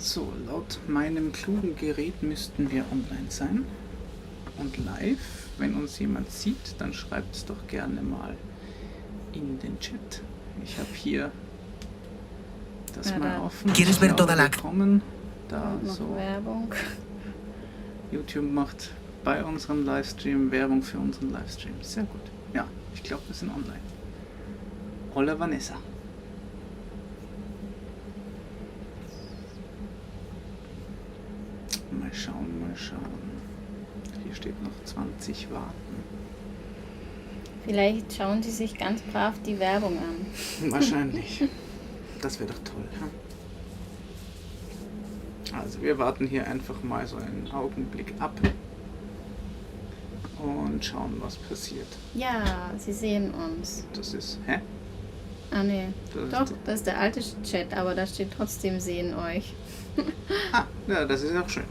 So, laut meinem klugen Gerät müssten wir online sein und live. Wenn uns jemand sieht, dann schreibt es doch gerne mal in den Chat. Ich habe hier das mal offen. ¿Quieres ver toda la Bekommen. Da noch so. Werbung. YouTube macht bei unserem Livestream Werbung für unseren Livestream. Sehr gut. Ja, ich glaube, wir sind online. Hola Vanessa. Mal schauen, mal schauen. Hier steht noch 20 warten. Vielleicht schauen Sie sich ganz brav die Werbung an. Wahrscheinlich. Das wäre doch toll. Also wir warten hier einfach mal so einen Augenblick ab und schauen, was passiert. Ja, Sie sehen uns. Das ist... Hä? Ah ne, Das doch, das ist der alte Chat, aber da steht trotzdem sehen euch. Ja, das ist auch schön.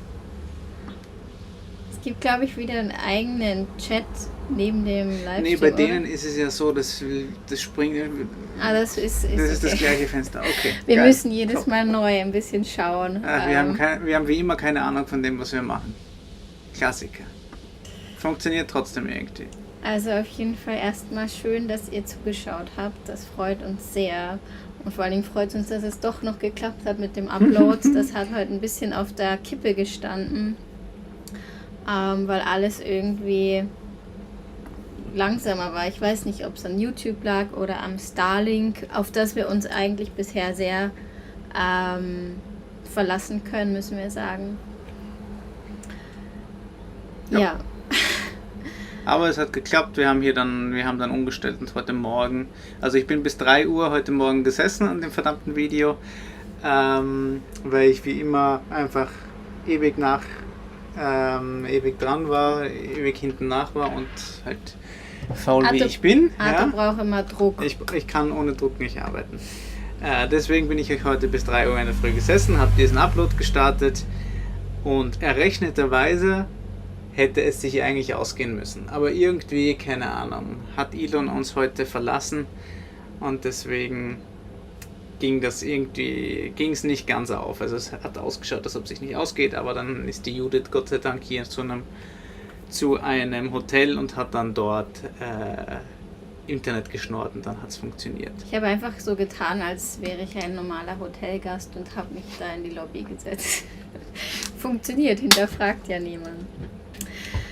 Es gibt, glaube ich, wieder einen eigenen Chat neben dem Livestream. Nee, bei oder? denen ist es ja so, dass das Springen... Das ist das okay. gleiche Fenster. Okay. Wir geil. müssen jedes Top. Mal neu ein bisschen schauen. Wir haben wie immer keine Ahnung von dem, was wir machen. Klassiker. Funktioniert trotzdem irgendwie. Also auf jeden Fall erstmal schön, dass ihr zugeschaut habt. Das freut uns sehr. Und vor allen Dingen freut uns, dass es doch noch geklappt hat mit dem Upload. Das hat heute ein bisschen auf der Kippe gestanden, weil alles irgendwie langsamer war. Ich weiß nicht, ob es an YouTube lag oder am Starlink, auf das wir uns eigentlich bisher sehr verlassen können, müssen wir sagen. Ja. Aber es hat geklappt, wir haben dann umgestellt und heute Morgen, also ich bin bis 3 Uhr heute Morgen gesessen an dem verdammten Video, weil ich wie immer einfach ewig dran war, ewig hinten nach war und halt faul wie ich bin. Arthur braucht immer Druck. Ich kann ohne Druck nicht arbeiten. Deswegen bin ich euch heute bis 3 Uhr in der Früh gesessen, habe diesen Upload gestartet und errechneterweise hätte es sich eigentlich ausgehen müssen. Aber irgendwie, keine Ahnung, hat Elon uns heute verlassen und deswegen ging es nicht ganz auf. Also es hat ausgeschaut, als ob es sich nicht ausgeht, aber dann ist die Judith Gott sei Dank hier zu einem Hotel und hat dann dort Internet geschnurrt und dann hat es funktioniert. Ich habe einfach so getan, als wäre ich ein normaler Hotelgast und habe mich da in die Lobby gesetzt. Funktioniert, hinterfragt ja niemand.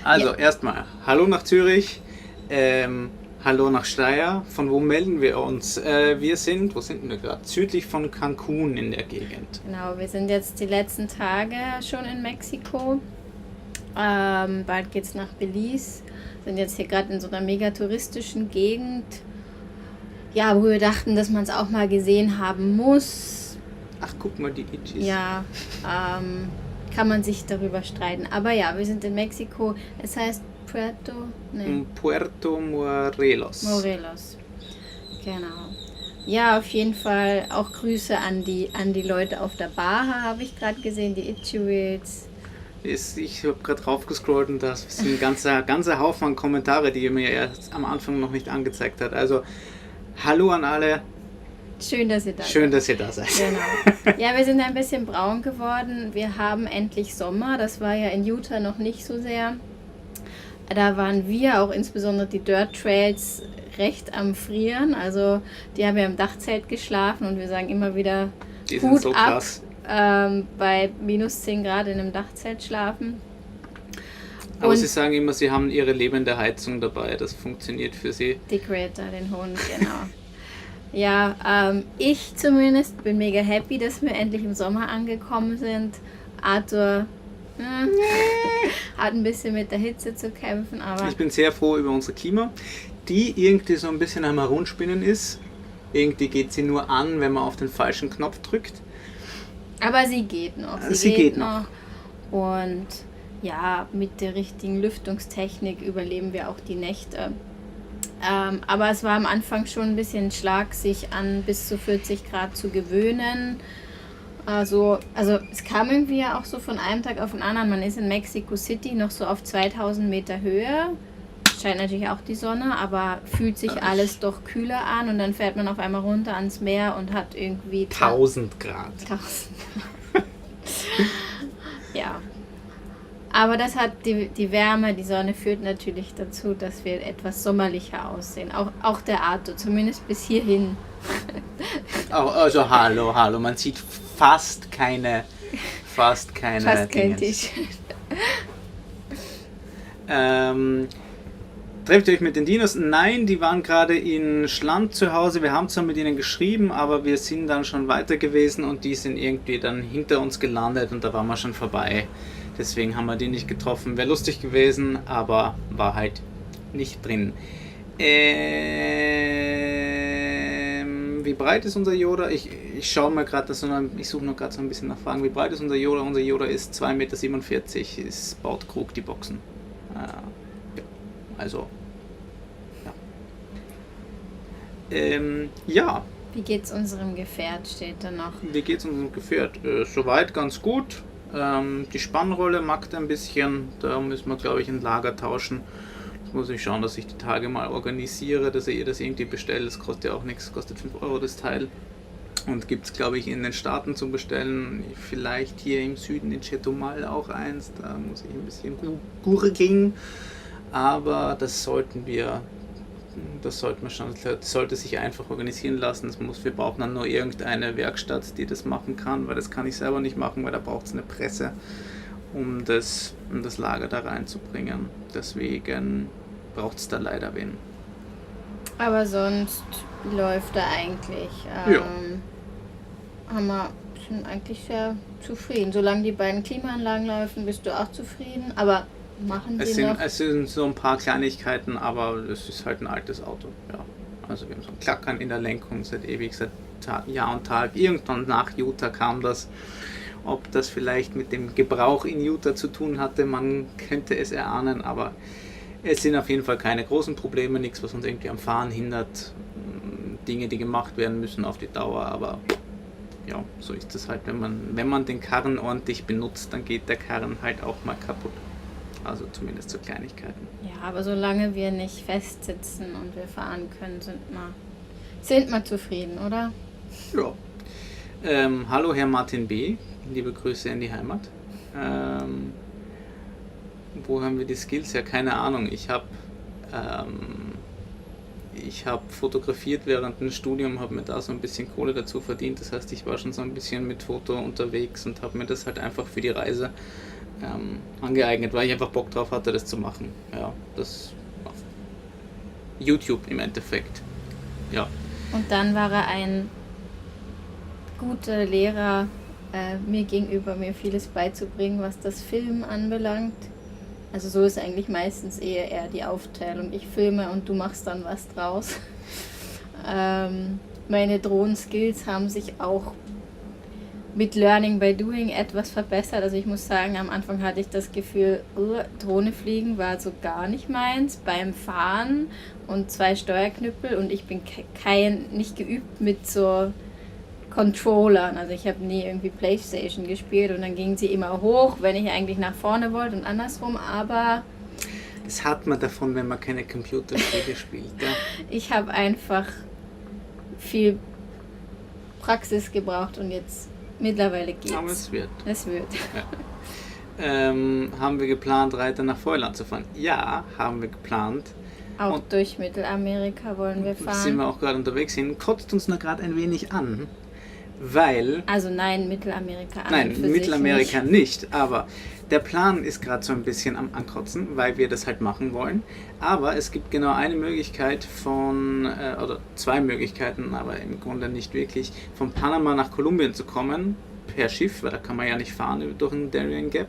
Also Ja. erstmal, hallo nach Zürich, hallo nach Steyr. Von wo melden wir uns? Wo sind wir gerade? Südlich von Cancun in der Gegend. Genau, wir sind jetzt die letzten Tage schon in Mexiko. Bald geht's nach Belize. Sind jetzt hier gerade in so einer mega touristischen Gegend. Ja, wo wir dachten, dass man es auch mal gesehen haben muss. Ach, guck mal, die Itchies. Ja, kann man sich darüber streiten. Aber ja, wir sind in Mexiko. Es heißt Puerto Morelos. Morelos. Genau. Ja, auf jeden Fall auch Grüße an die Leute auf der Bar, habe ich gerade gesehen, die Itchy-Wheels. Ich habe gerade draufgescrollt und das ist ein ganzer Haufen an Kommentare, die ihr mir erst am Anfang noch nicht angezeigt hat. Also, hallo an alle. Schön, dass ihr da Schön, seid. dass ihr da seid. Genau. Ja, wir sind ein bisschen braun geworden. Wir haben endlich Sommer. Das war ja in Utah noch nicht so sehr. Da waren wir, auch insbesondere die Dirt Trails, recht am Frieren. Also die haben ja im Dachzelt geschlafen und wir sagen immer wieder Die sind Hut so ab, krass. bei minus 10 Grad in einem Dachzelt schlafen. Aber Und sie sagen immer, sie haben ihre lebende Heizung dabei. Das funktioniert für sie. die Creator, den Hund, genau. Ja, ich zumindest bin mega happy, dass wir endlich im Sommer angekommen sind. Arthur hat ein bisschen mit der Hitze zu kämpfen, aber Ich bin sehr froh über unsere Klima, die irgendwie so ein bisschen am Herumspinnen ist. Irgendwie geht sie nur an, wenn man auf den falschen Knopf drückt. sie geht noch. Sie geht noch. Und ja, mit der richtigen Lüftungstechnik überleben wir auch die Nächte. Aber es war am Anfang schon ein bisschen Schlag, sich an bis zu 40 Grad zu gewöhnen. Also es kam irgendwie ja auch so von einem Tag auf den anderen. Man ist in Mexico City noch so auf 2000 Meter Höhe. Scheint natürlich auch die Sonne, aber fühlt sich alles doch kühler an und dann fährt man auf einmal runter ans Meer und hat irgendwie 1000 Grad. 1000. Aber das hat die Wärme, die Sonne führt natürlich dazu, dass wir etwas sommerlicher aussehen. Auch der Arto, zumindest bis hierhin. Also hallo, man sieht fast keine Fast kein Dingens. T-Shirt. Trefft ihr euch mit den Dinos? Nein, die waren gerade in Schland zu Hause. Wir haben zwar mit ihnen geschrieben, aber wir sind dann schon weiter gewesen und die sind irgendwie dann hinter uns gelandet und da waren wir schon vorbei. Deswegen haben wir die nicht getroffen. Wäre lustig gewesen, aber war halt nicht drin. Wie breit ist unser Yoda? Ich schaue mal gerade, ich suche noch gerade so ein bisschen nach Fragen. Wie breit ist unser Yoda? Unser Yoda ist 2,47 Meter, baut Krug die Boxen. Also, ja. Ja. Wie geht's unserem Gefährt, steht da noch. Wie geht's unserem Gefährt? Soweit ganz gut. Die Spannrolle mackt ein bisschen. Da müssen wir, glaube ich, ein Lager tauschen. Das muss ich schauen, dass ich die Tage mal organisiere, dass ihr das irgendwie bestellt. Das kostet ja auch nichts, kostet 5 Euro das Teil. Und gibt es, glaube ich, in den Staaten zu bestellen. Vielleicht hier im Süden in Chetumal auch eins. Da muss ich ein bisschen gurgeln. Aber das sollte sich einfach organisieren lassen. Wir brauchen dann nur irgendeine Werkstatt, die das machen kann, weil das kann ich selber nicht machen, weil da braucht es eine Presse, um das Lager da reinzubringen. Deswegen braucht es da leider wen. Aber sonst läuft da eigentlich. Sind eigentlich sehr zufrieden. Solange die beiden Klimaanlagen laufen, bist du auch zufrieden. Aber machen die noch? Es sind so ein paar Kleinigkeiten, aber es ist halt ein altes Auto. Ja. Also wir haben so ein Klackern in der Lenkung seit Jahr und Tag. Irgendwann nach Utah kam das. Ob das vielleicht mit dem Gebrauch in Utah zu tun hatte, man könnte es erahnen, aber es sind auf jeden Fall keine großen Probleme, nichts, was uns irgendwie am Fahren hindert. Dinge, die gemacht werden müssen auf die Dauer, aber ja, so ist das halt, wenn man den Karren ordentlich benutzt, dann geht der Karren halt auch mal kaputt. Also zumindest so Kleinigkeiten. Ja, aber solange wir nicht festsitzen und wir fahren können, sind wir zufrieden, oder? Ja. Hallo Herr Martin B., liebe Grüße in die Heimat. Wo haben wir die Skills? Ja, keine Ahnung. Ich habe fotografiert während dem Studium, habe mir da so ein bisschen Kohle dazu verdient. Das heißt, ich war schon so ein bisschen mit Foto unterwegs und habe mir das halt einfach für die Reise angeeignet, weil ich einfach Bock drauf hatte, das zu machen. Ja, das auf YouTube im Endeffekt. Ja. Und dann war er ein guter Lehrer, mir gegenüber mir vieles beizubringen, was das Filmen anbelangt. Also so ist eigentlich meistens eher die Aufteilung. Ich filme und du machst dann was draus. Meine Drohnen-Skills haben sich auch mit Learning by Doing etwas verbessert. Also ich muss sagen, am Anfang hatte ich das Gefühl, Drohne fliegen war so gar nicht meins. Beim Fahren und 2 Steuerknüppel und ich bin nicht geübt mit so Controllern. Also ich habe nie irgendwie Playstation gespielt und dann gingen sie immer hoch, wenn ich eigentlich nach vorne wollte und andersrum, aber das hat man davon, wenn man keine Computerspiele spielt. Ja? Ich habe einfach viel Praxis gebraucht und jetzt mittlerweile geht's. Aber es wird. Ja. Haben wir geplant, weiter nach Feuerland zu fahren? Ja, haben wir geplant. Auch und durch Mittelamerika wollen wir fahren. Sind wir auch gerade unterwegs hin. Kotzt uns nur gerade ein wenig an, weil... Also nein, Mittelamerika nicht, aber der Plan ist gerade so ein bisschen am Ankotzen, weil wir das halt machen wollen. Aber es gibt genau eine Möglichkeit oder 2 Möglichkeiten, aber im Grunde nicht wirklich, von Panama nach Kolumbien zu kommen, per Schiff, weil da kann man ja nicht fahren durch den Darien Gap.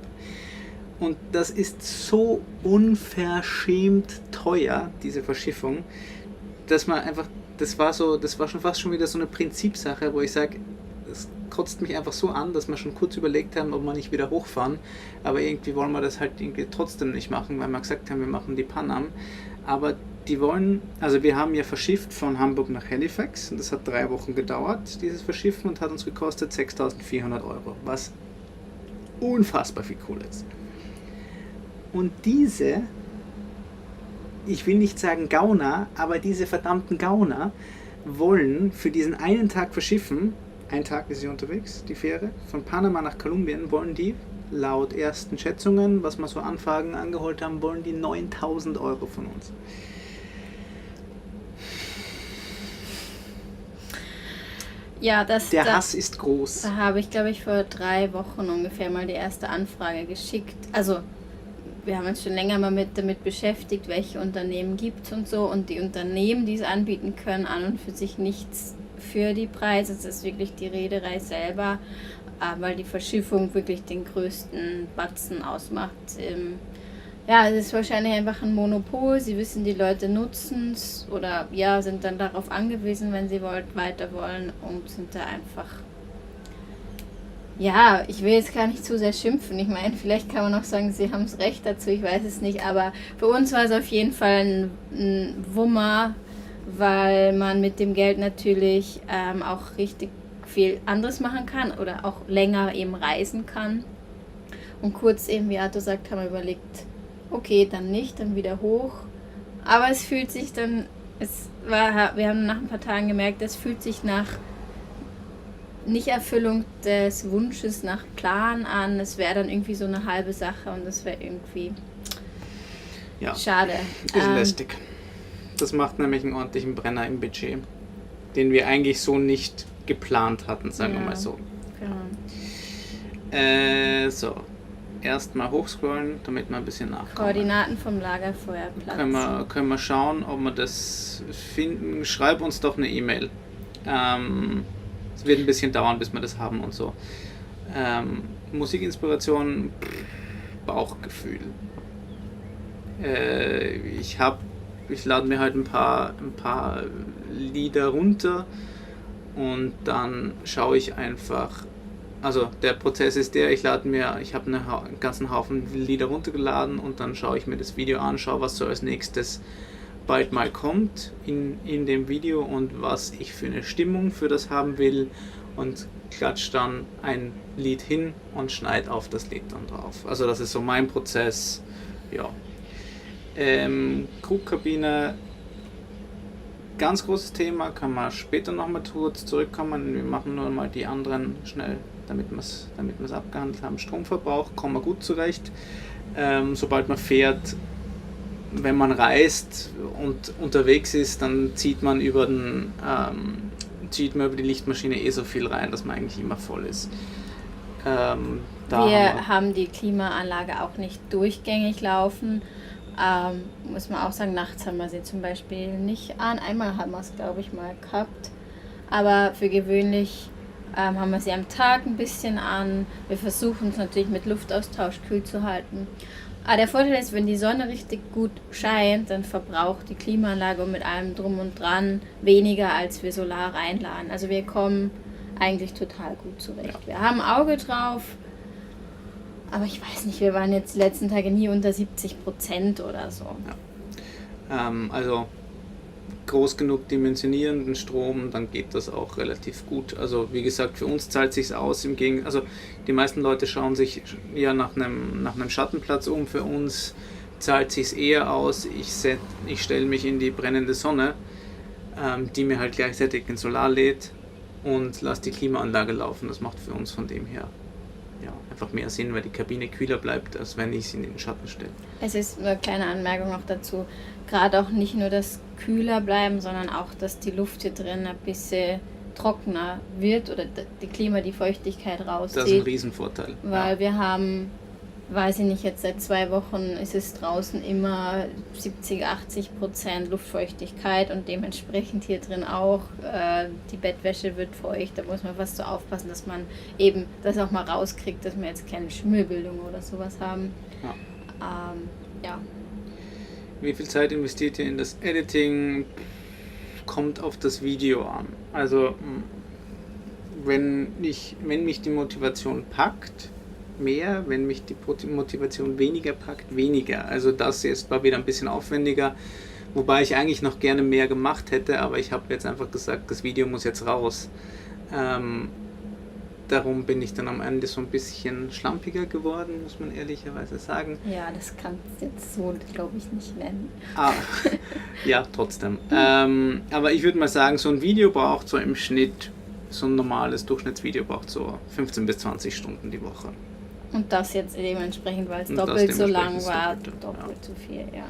Und das ist so unverschämt teuer, diese Verschiffung, dass man einfach, das war schon fast schon wieder so eine Prinzipsache, wo ich sage, es kotzt mich einfach so an, dass wir schon kurz überlegt haben, ob wir nicht wieder hochfahren, aber irgendwie wollen wir das halt irgendwie trotzdem nicht machen, weil wir gesagt haben, wir machen die Panam, aber wir haben ja verschifft von Hamburg nach Halifax und das hat 3 Wochen gedauert, dieses Verschiffen, und hat uns gekostet 6.400 €, was unfassbar viel Kohle ist. Und ich will nicht sagen Gauner, aber diese verdammten Gauner wollen für diesen einen Tag verschiffen, einen Tag ist sie unterwegs, die Fähre, von Panama nach Kolumbien, wollen die laut ersten Schätzungen, was wir so Anfragen angeholt haben, wollen die 9.000 Euro von uns. Ja, der Hass ist groß. Da habe ich, glaube ich, vor 3 Wochen ungefähr mal die erste Anfrage geschickt. Also wir haben uns schon länger mal damit beschäftigt, welche Unternehmen gibt es und so. Und die Unternehmen, die es anbieten können, an und für sich nichts für die Preise. Es ist wirklich die Reederei selber, weil die Verschiffung wirklich den größten Batzen ausmacht. Ja, es ist wahrscheinlich einfach ein Monopol. Sie wissen, die Leute nutzen es oder ja, sind dann darauf angewiesen, wenn sie weiter wollen und sind da einfach... Ja, ich will jetzt gar nicht zu sehr schimpfen. Ich meine, vielleicht kann man auch sagen, sie haben es recht dazu, ich weiß es nicht. Aber für uns war es auf jeden Fall ein Wummer, weil man mit dem Geld natürlich auch richtig viel anderes machen kann oder auch länger eben reisen kann. Und kurz eben, wie Arthur sagt, haben wir überlegt, okay, dann nicht, dann wieder hoch. Aber es fühlt sich dann, wir haben nach ein paar Tagen gemerkt, es fühlt sich nach Nicht-Erfüllung des Wunsches nach Plan an. Es wäre dann irgendwie so eine halbe Sache und das wäre irgendwie schade. Ist lästig. Das macht nämlich einen ordentlichen Brenner im Budget, den wir eigentlich so nicht geplant hatten, sagen wir mal so. Genau. So. Erstmal hochscrollen, damit wir ein bisschen nachkommen. Koordinaten vom Lagerfeuerplatz. Können wir schauen, ob wir das finden. Schreib uns doch eine E-Mail. Es wird ein bisschen dauern, bis wir das haben und so. Musikinspiration, Bauchgefühl. Ich lade mir halt ein paar Lieder runter und dann schaue ich einfach. Also der Prozess ist ich habe einen ganzen Haufen Lieder runtergeladen und dann schaue ich mir das Video an, schaue, was so als nächstes bald mal kommt in dem Video und was ich für eine Stimmung für das haben will und klatsche dann ein Lied hin und schneide auf das Lied dann drauf. Also das ist so mein Prozess. Ja. Crewkabine, ganz großes Thema, kann man später nochmal kurz zurückkommen. Wir machen nur mal die anderen schnell, damit wir es abgehandelt haben. Stromverbrauch, kommen wir gut zurecht. Sobald man fährt, wenn man reist und unterwegs ist, dann zieht man über die Lichtmaschine so viel rein, dass man eigentlich immer voll ist. Wir haben die Klimaanlage auch nicht durchgängig laufen. Muss man auch sagen, nachts haben wir sie zum Beispiel nicht an. Einmal haben wir es, glaube ich, mal gehabt. Aber für gewöhnlich haben wir sie am Tag ein bisschen an. Wir versuchen es natürlich mit Luftaustausch kühl zu halten. Aber der Vorteil ist, wenn die Sonne richtig gut scheint, dann verbraucht die Klimaanlage und mit allem drum und dran weniger, als wir Solar reinladen. Also wir kommen eigentlich total gut zurecht. Ja. Wir haben ein Auge drauf, aber ich weiß nicht, wir waren jetzt die letzten Tage nie unter 70% oder so. Ja. Also groß genug dimensionierenden Strom, dann geht das auch relativ gut. Also wie gesagt, für uns zahlt sich's aus. Also die meisten Leute schauen sich ja nach einem Schattenplatz um. Für uns zahlt sich's eher aus. Ich stelle mich in die brennende Sonne, die mir halt gleichzeitig den Solar lädt und lasse die Klimaanlage laufen. Das macht für uns von dem her einfach mehr Sinn, weil die Kabine kühler bleibt, als wenn ich sie in den Schatten stelle. Es ist eine kleine Anmerkung noch dazu, gerade auch nicht nur das kühler bleiben, sondern auch, dass die Luft hier drin ein bisschen trockener wird oder die Feuchtigkeit rauszieht. Das ist ein Riesenvorteil. Weil wir haben, weiß ich nicht, jetzt seit 2 Wochen ist es draußen immer 70-80% Luftfeuchtigkeit und dementsprechend hier drin auch. Die Bettwäsche wird feucht, da muss man fast so aufpassen, dass man eben das auch mal rauskriegt, dass wir jetzt keine Schimmelbildung oder sowas haben. Ja. Wie viel Zeit investiert ihr in das Editing? Kommt auf das Video an. Also wenn mich die Motivation packt, mehr, wenn mich die Motivation weniger packt, weniger. Also das jetzt war wieder ein bisschen aufwendiger, wobei ich eigentlich noch gerne mehr gemacht hätte, aber ich habe jetzt einfach gesagt, das Video muss jetzt raus. Darum bin ich dann am Ende so ein bisschen schlampiger geworden, muss man ehrlicherweise sagen. Ja, das kannst du jetzt so, glaube ich, nicht nennen. Ja, trotzdem. Aber ich würde mal sagen, so ein Video braucht so im Schnitt, so ein normales Durchschnittsvideo braucht so 15 bis 20 Stunden die Woche. Und das jetzt dementsprechend, weil es Und das doppelt so lang dementsprechend war, das Doppelte, doppelt so viel, ja.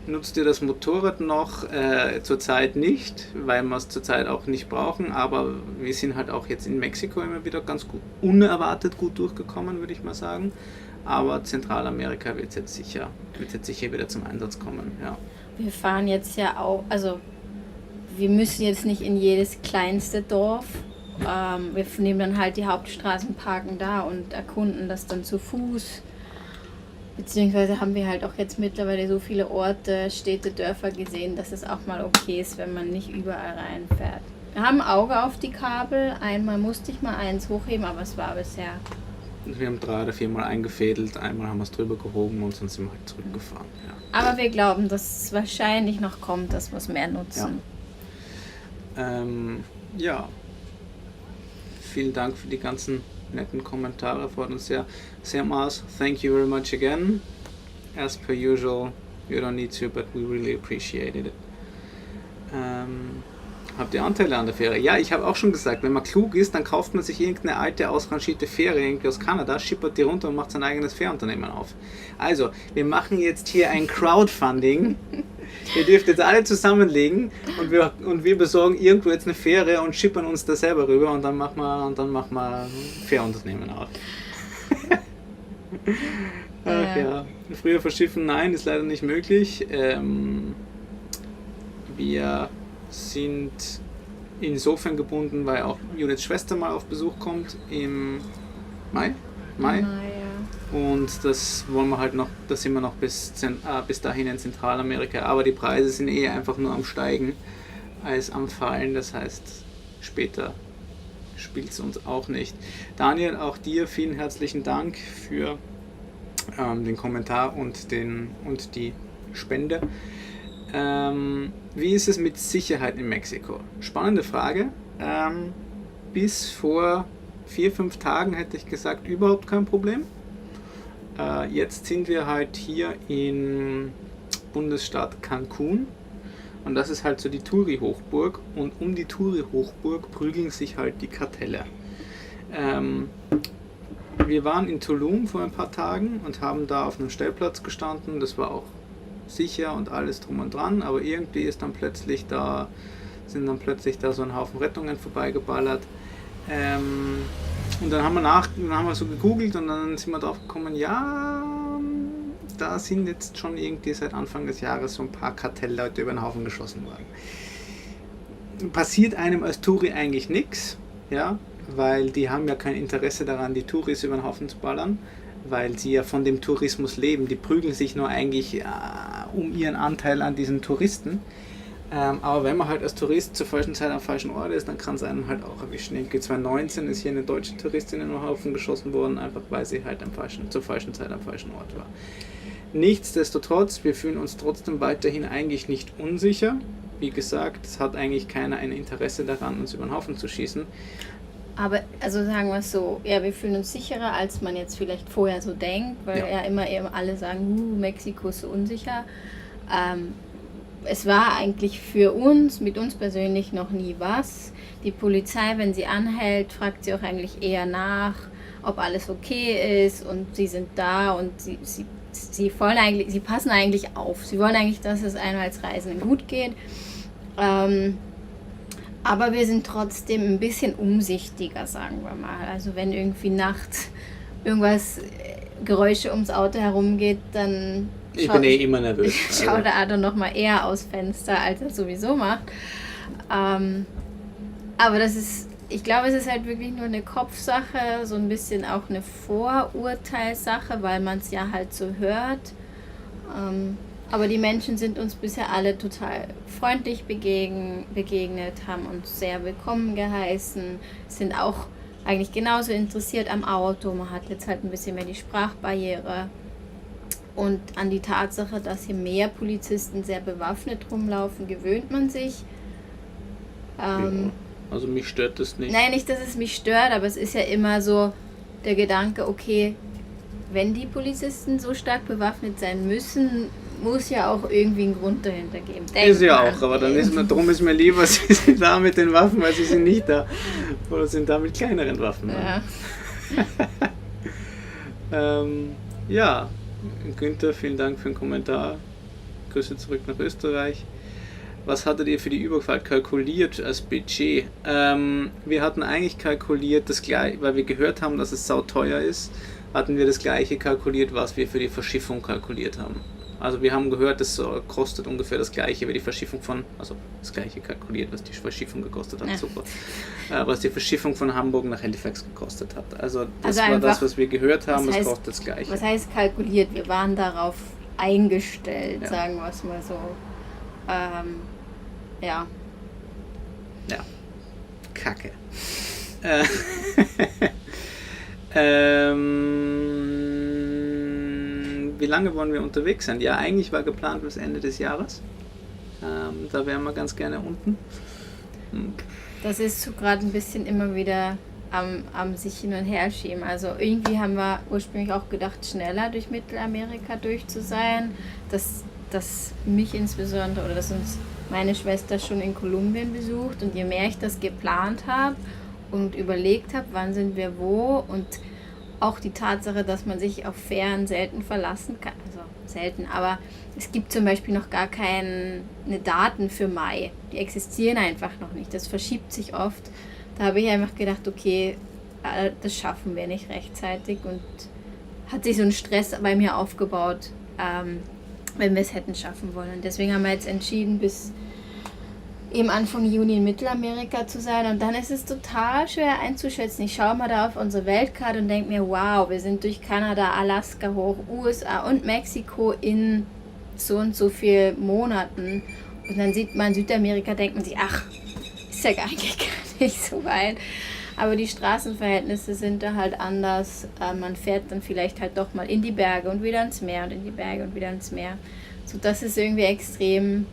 Nutzt ihr das Motorrad noch? Zurzeit nicht, weil wir es zurzeit auch nicht brauchen, aber wir sind halt auch jetzt in Mexiko immer wieder ganz gut, unerwartet gut durchgekommen, würde ich mal sagen. Aber Zentralamerika wird jetzt sicher wieder zum Einsatz kommen, ja. Wir fahren jetzt ja auch, also wir müssen jetzt nicht in jedes kleinste Dorf. Wir nehmen dann halt die Hauptstraßen, parken da und erkunden das dann zu Fuß. Beziehungsweise haben wir halt auch jetzt mittlerweile so viele Orte, Städte, Dörfer gesehen, dass es auch mal okay ist, wenn man nicht überall reinfährt. Wir haben ein Auge auf die Kabel. Einmal musste ich mal eins hochheben, aber es war bisher. Wir haben 3 oder 4 Mal eingefädelt, einmal haben wir es drüber gehoben und sonst sind wir halt zurückgefahren. Ja. Aber wir glauben, dass es wahrscheinlich noch kommt, dass wir es mehr nutzen. Ja. Vielen Dank für die ganzen netten Kommentare, freut uns sehr. Sam Mars, thank you very much again. As per usual, you don't need to, but we really appreciated it. Habt ihr Anteile an der Fähre? Ja, ich habe auch schon gesagt, wenn man klug ist, dann kauft man sich irgendeine alte, ausrangierte Fähre irgendwie aus Kanada, schippert die runter und macht sein eigenes Fährunternehmen auf. Also, wir machen jetzt hier ein Crowdfunding. Ihr dürft jetzt alle zusammenlegen und wir besorgen irgendwo jetzt eine Fähre und schippern uns da selber rüber und dann machen wir ein Fährunternehmen auf. Ach ja. Früher verschiffen, nein, ist leider nicht möglich. Wir sind insofern gebunden, weil auch Judiths Schwester mal auf Besuch kommt im Mai. Und das wollen wir halt noch, da sind wir noch bis dahin in Zentralamerika. Aber die Preise sind eher einfach nur am Steigen als am Fallen. Das heißt, später spielt es uns auch nicht. Daniel, auch dir vielen herzlichen Dank für den Kommentar und die Spende. Wie ist es mit Sicherheit in Mexiko? Spannende Frage. Bis vor 4-5 Tagen hätte ich gesagt, überhaupt kein Problem. Jetzt sind wir halt hier im Bundesstaat Cancún und das ist halt so die Touri-Hochburg und um die Touri-Hochburg prügeln sich halt die Kartelle. Wir waren in Tulum vor ein paar Tagen und haben da auf einem Stellplatz gestanden, das war auch sicher und alles drum und dran, aber irgendwie sind dann plötzlich da so ein Haufen Rettungen vorbeigeballert. Und dann haben wir so gegoogelt und dann sind wir drauf gekommen, ja, da sind jetzt schon irgendwie seit Anfang des Jahres so ein paar Kartellleute über den Haufen geschossen worden. Passiert einem als Touri eigentlich nichts, ja, weil die haben ja kein Interesse daran, die Touris über den Haufen zu ballern, weil sie ja von dem Tourismus leben. Die prügeln sich nur eigentlich um ihren Anteil an diesen Touristen. Aber wenn man halt als Tourist zur falschen Zeit am falschen Ort ist, dann kann es einem halt auch erwischen. In 2019 ist hier eine deutsche Touristin in den Haufen geschossen worden, einfach weil sie halt zur falschen Zeit am falschen Ort war. Nichtsdestotrotz, wir fühlen uns trotzdem weiterhin eigentlich nicht unsicher. Wie gesagt, es hat eigentlich keiner ein Interesse daran, uns über den Haufen zu schießen. Aber, also sagen wir es so, ja, wir fühlen uns sicherer, als man jetzt vielleicht vorher so denkt, weil ja immer alle sagen, Mexiko ist so unsicher. Es war eigentlich für uns, mit uns persönlich noch nie was. Die Polizei, wenn sie anhält, fragt sie auch eigentlich eher nach, ob alles okay ist und sie sind da und sie passen eigentlich auf. Sie wollen eigentlich, dass es einem als Reisenden gut geht. Aber wir sind trotzdem ein bisschen umsichtiger, sagen wir mal. Also wenn irgendwie nachts Geräusche ums Auto herumgeht, dann ich bin immer nervös. Schaut der Adam noch mal eher aus Fenster, als er es sowieso macht. Aber ich glaube, es ist halt wirklich nur eine Kopfsache, so ein bisschen auch eine Vorurteilssache, weil man es ja halt so hört. Aber die Menschen sind uns bisher alle total freundlich begegnet, haben uns sehr willkommen geheißen, sind auch eigentlich genauso interessiert am Auto. Man hat jetzt halt ein bisschen mehr die Sprachbarriere. Und an die Tatsache, dass hier mehr Polizisten sehr bewaffnet rumlaufen, gewöhnt man sich. Also mich stört das nicht. Nein, nicht, dass es mich stört, aber es ist ja immer so der Gedanke, okay, wenn die Polizisten so stark bewaffnet sein müssen, muss ja auch irgendwie einen Grund dahinter geben. Ist ja auch, aber darum ist mir lieber, sie sind da mit den Waffen, weil sie sind nicht da. Oder sind da mit kleineren Waffen. Ja. Ja, Günther, vielen Dank für den Kommentar. Grüße zurück nach Österreich. Was hattet ihr für die Überfahrt kalkuliert als Budget? Wir hatten eigentlich kalkuliert, das gleiche, weil wir gehört haben, dass es sauteuer ist, hatten wir das gleiche kalkuliert, was wir für die Verschiffung kalkuliert haben. Also wir haben gehört, es kostet ungefähr das gleiche wie die Verschiffung von, also das gleiche kalkuliert, was die Verschiffung gekostet hat, Ja. super. Was die Verschiffung von Hamburg nach Halifax gekostet hat. Also das Also war einfach, das, was wir gehört haben, was es heißt- kostet das gleiche. Was heißt kalkuliert? Wir waren darauf eingestellt, Ja. sagen wir es mal so. Ja. Ja. Kacke. Wie lange wollen wir unterwegs sein? Ja, eigentlich war geplant bis Ende des Jahres. Da wären wir ganz gerne unten. Das ist so gerade ein bisschen immer wieder am sich hin und her schieben. Also irgendwie haben wir ursprünglich auch gedacht, schneller durch Mittelamerika durch zu sein. Dass mich insbesondere oder dass uns meine Schwester schon in Kolumbien besucht, und je mehr ich das geplant habe und überlegt habe, wann sind wir wo, und auch die Tatsache, dass man sich auf Fähren selten verlassen kann, also selten, aber es gibt zum Beispiel noch gar keine Daten für Mai, die existieren einfach noch nicht, das verschiebt sich oft. Da habe ich einfach gedacht, okay, das schaffen wir nicht rechtzeitig, und hat sich so ein Stress bei mir aufgebaut, wenn wir es hätten schaffen wollen. Und deswegen haben wir jetzt entschieden, bis eben Anfang Juni in Mittelamerika zu sein. Und dann ist es total schwer einzuschätzen. Ich schaue mal da auf unsere Weltkarte und denke mir, wow, wir sind durch Kanada, Alaska hoch, USA und Mexiko in so und so viel Monaten. Und dann sieht man Südamerika, denkt man sich, ach, ist ja eigentlich gar nicht so weit. Aber die Straßenverhältnisse sind da halt anders. Man fährt dann vielleicht halt doch mal in die Berge und wieder ins Meer und in die Berge und wieder ins Meer. So dass es irgendwie extrem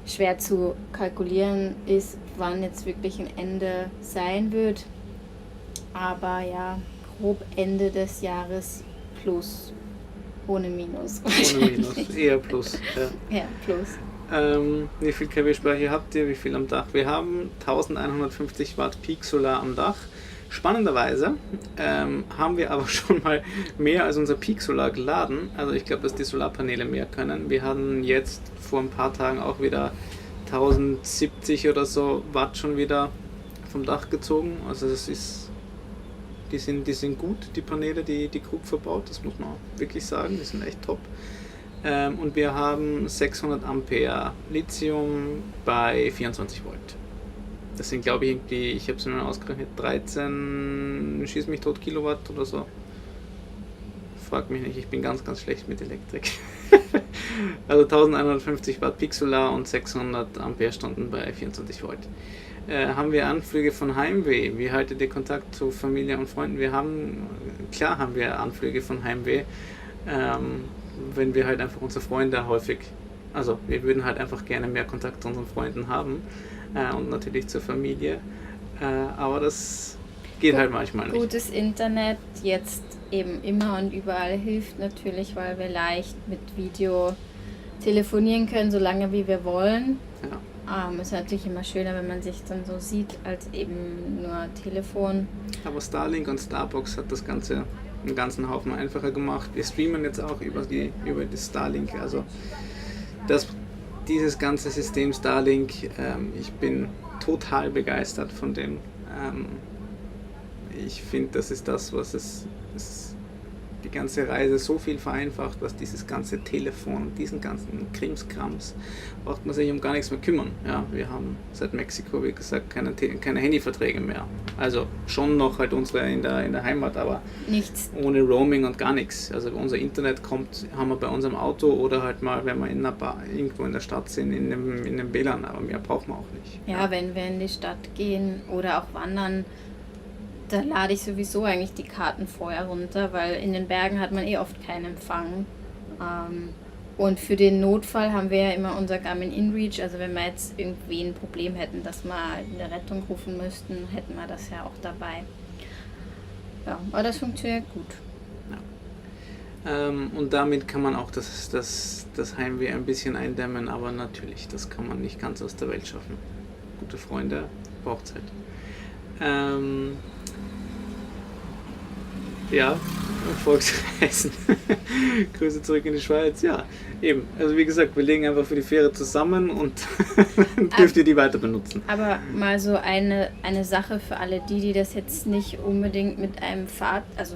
schwer zu kalkulieren ist, wann jetzt wirklich ein Ende sein wird. Aber ja, grob Ende des Jahres plus, ohne Minus. Ohne Minus, eher plus. Ja. Ja, plus. Wie viel kW-Speicher habt ihr? Wie viel am Dach? Wir haben 1150 Watt Peak Solar am Dach. Spannenderweise haben wir aber schon mal mehr als unser Peak Solar geladen. Also ich glaube, dass die Solarpaneele mehr können. Wir hatten jetzt vor ein paar Tagen auch wieder 1070 oder so Watt schon wieder vom Dach gezogen. Also das ist, die sind gut, die Paneele, die Krug verbaut. Das muss man wirklich sagen. Die sind echt top. Und wir haben 600 Ampere Lithium bei 24 Volt. Das sind, glaube ich, irgendwie, ich habe es nur ausgerechnet, 13, schieß mich tot, Kilowatt oder so. Frag mich nicht, ich bin ganz, ganz schlecht mit Elektrik. Also 1150 Watt Peak Solar und 600 Amperestunden bei 24 Volt. Haben wir Anflüge von Heimweh? Wie haltet ihr Kontakt zu Familie und Freunden? Klar haben wir Anflüge von Heimweh. Wenn wir halt einfach unsere Freunde häufig, also wir würden halt einfach gerne mehr Kontakt zu unseren Freunden haben und natürlich zur Familie, aber das geht halt manchmal nicht. Gutes Internet jetzt eben immer und überall hilft natürlich, weil wir leicht mit Video telefonieren können, solange wie wir wollen. Ja. Ist natürlich immer schöner, wenn man sich dann so sieht, als eben nur Telefon. Aber Starlink und Starbox hat das Ganze einen ganzen Haufen einfacher gemacht. Wir streamen jetzt auch über das Starlink, also dieses ganze System Starlink, ich bin total begeistert von dem. Ich finde, das ist das, was es die ganze Reise so viel vereinfacht, was dieses ganze Telefon, diesen ganzen Krimskrams, braucht man sich um gar nichts mehr kümmern. Ja, wir haben seit Mexiko, wie gesagt, keine Handyverträge mehr. Also schon noch halt unsere in der Heimat, aber Nichts. ohne Roaming und gar nichts. Also unser Internet haben wir bei unserem Auto oder halt mal, wenn wir in einer Bar, irgendwo in der Stadt sind, in einem WLAN, aber mehr brauchen wir auch nicht. Ja, wenn wir in die Stadt gehen oder auch wandern, da lade ich sowieso eigentlich die Karten vorher runter, weil in den Bergen hat man oft keinen Empfang. Und für den Notfall haben wir ja immer unser Garmin InReach. Also wenn wir jetzt irgendwie ein Problem hätten, dass wir eine Rettung rufen müssten, hätten wir das ja auch dabei. Ja, aber das funktioniert gut. Und damit kann man auch das Heimweh ein bisschen eindämmen, aber natürlich, das kann man nicht ganz aus der Welt schaffen. Gute Freunde braucht Zeit. Ja, Volksreisen. Grüße zurück in die Schweiz. Ja, eben. Also wie gesagt, wir legen einfach für die Fähre zusammen und dürft ihr die weiter benutzen. Aber mal so eine Sache für alle die das jetzt nicht unbedingt mit einem also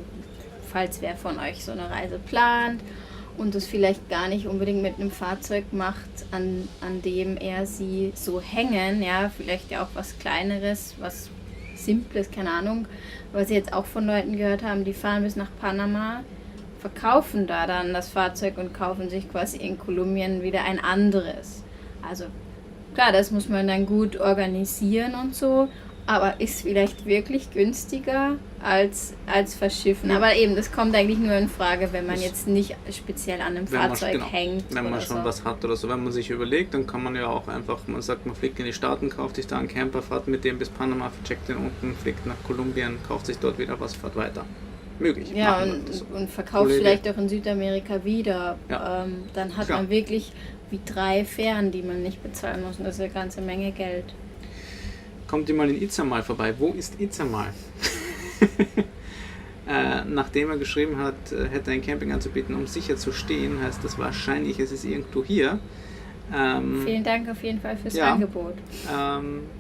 falls wer von euch so eine Reise plant und es vielleicht gar nicht unbedingt mit einem Fahrzeug macht, an dem sie so hängen, ja, vielleicht ja auch was Kleineres, was Simples, keine Ahnung, was ich jetzt auch von Leuten gehört haben, die fahren bis nach Panama, verkaufen da dann das Fahrzeug und kaufen sich quasi in Kolumbien wieder ein anderes. Also klar, das muss man dann gut organisieren und so, aber ist vielleicht wirklich günstiger als verschiffen. Ja. Aber eben, das kommt eigentlich nur in Frage, wenn man jetzt nicht speziell an einem Fahrzeug hängt. Wenn man schon was hat oder so. Wenn man sich überlegt, dann kann man ja auch einfach, man sagt, man fliegt in die Staaten, kauft sich da einen Camper, fährt mit dem bis Panama, checkt den unten, fliegt nach Kolumbien, kauft sich dort wieder was, fährt weiter. Möglich. Ja, und verkauft vielleicht auch in Südamerika wieder. Ja. Dann hat man wirklich wie 3 Fähren, die man nicht bezahlen muss. Und das ist eine ganze Menge Geld. Kommt ihr mal in Izamal vorbei. Wo ist Izamal? Nachdem er geschrieben hat, hätte ein Camping anzubieten, um sicher zu stehen, heißt das wahrscheinlich, es ist irgendwo hier. Vielen Dank auf jeden Fall fürs Angebot.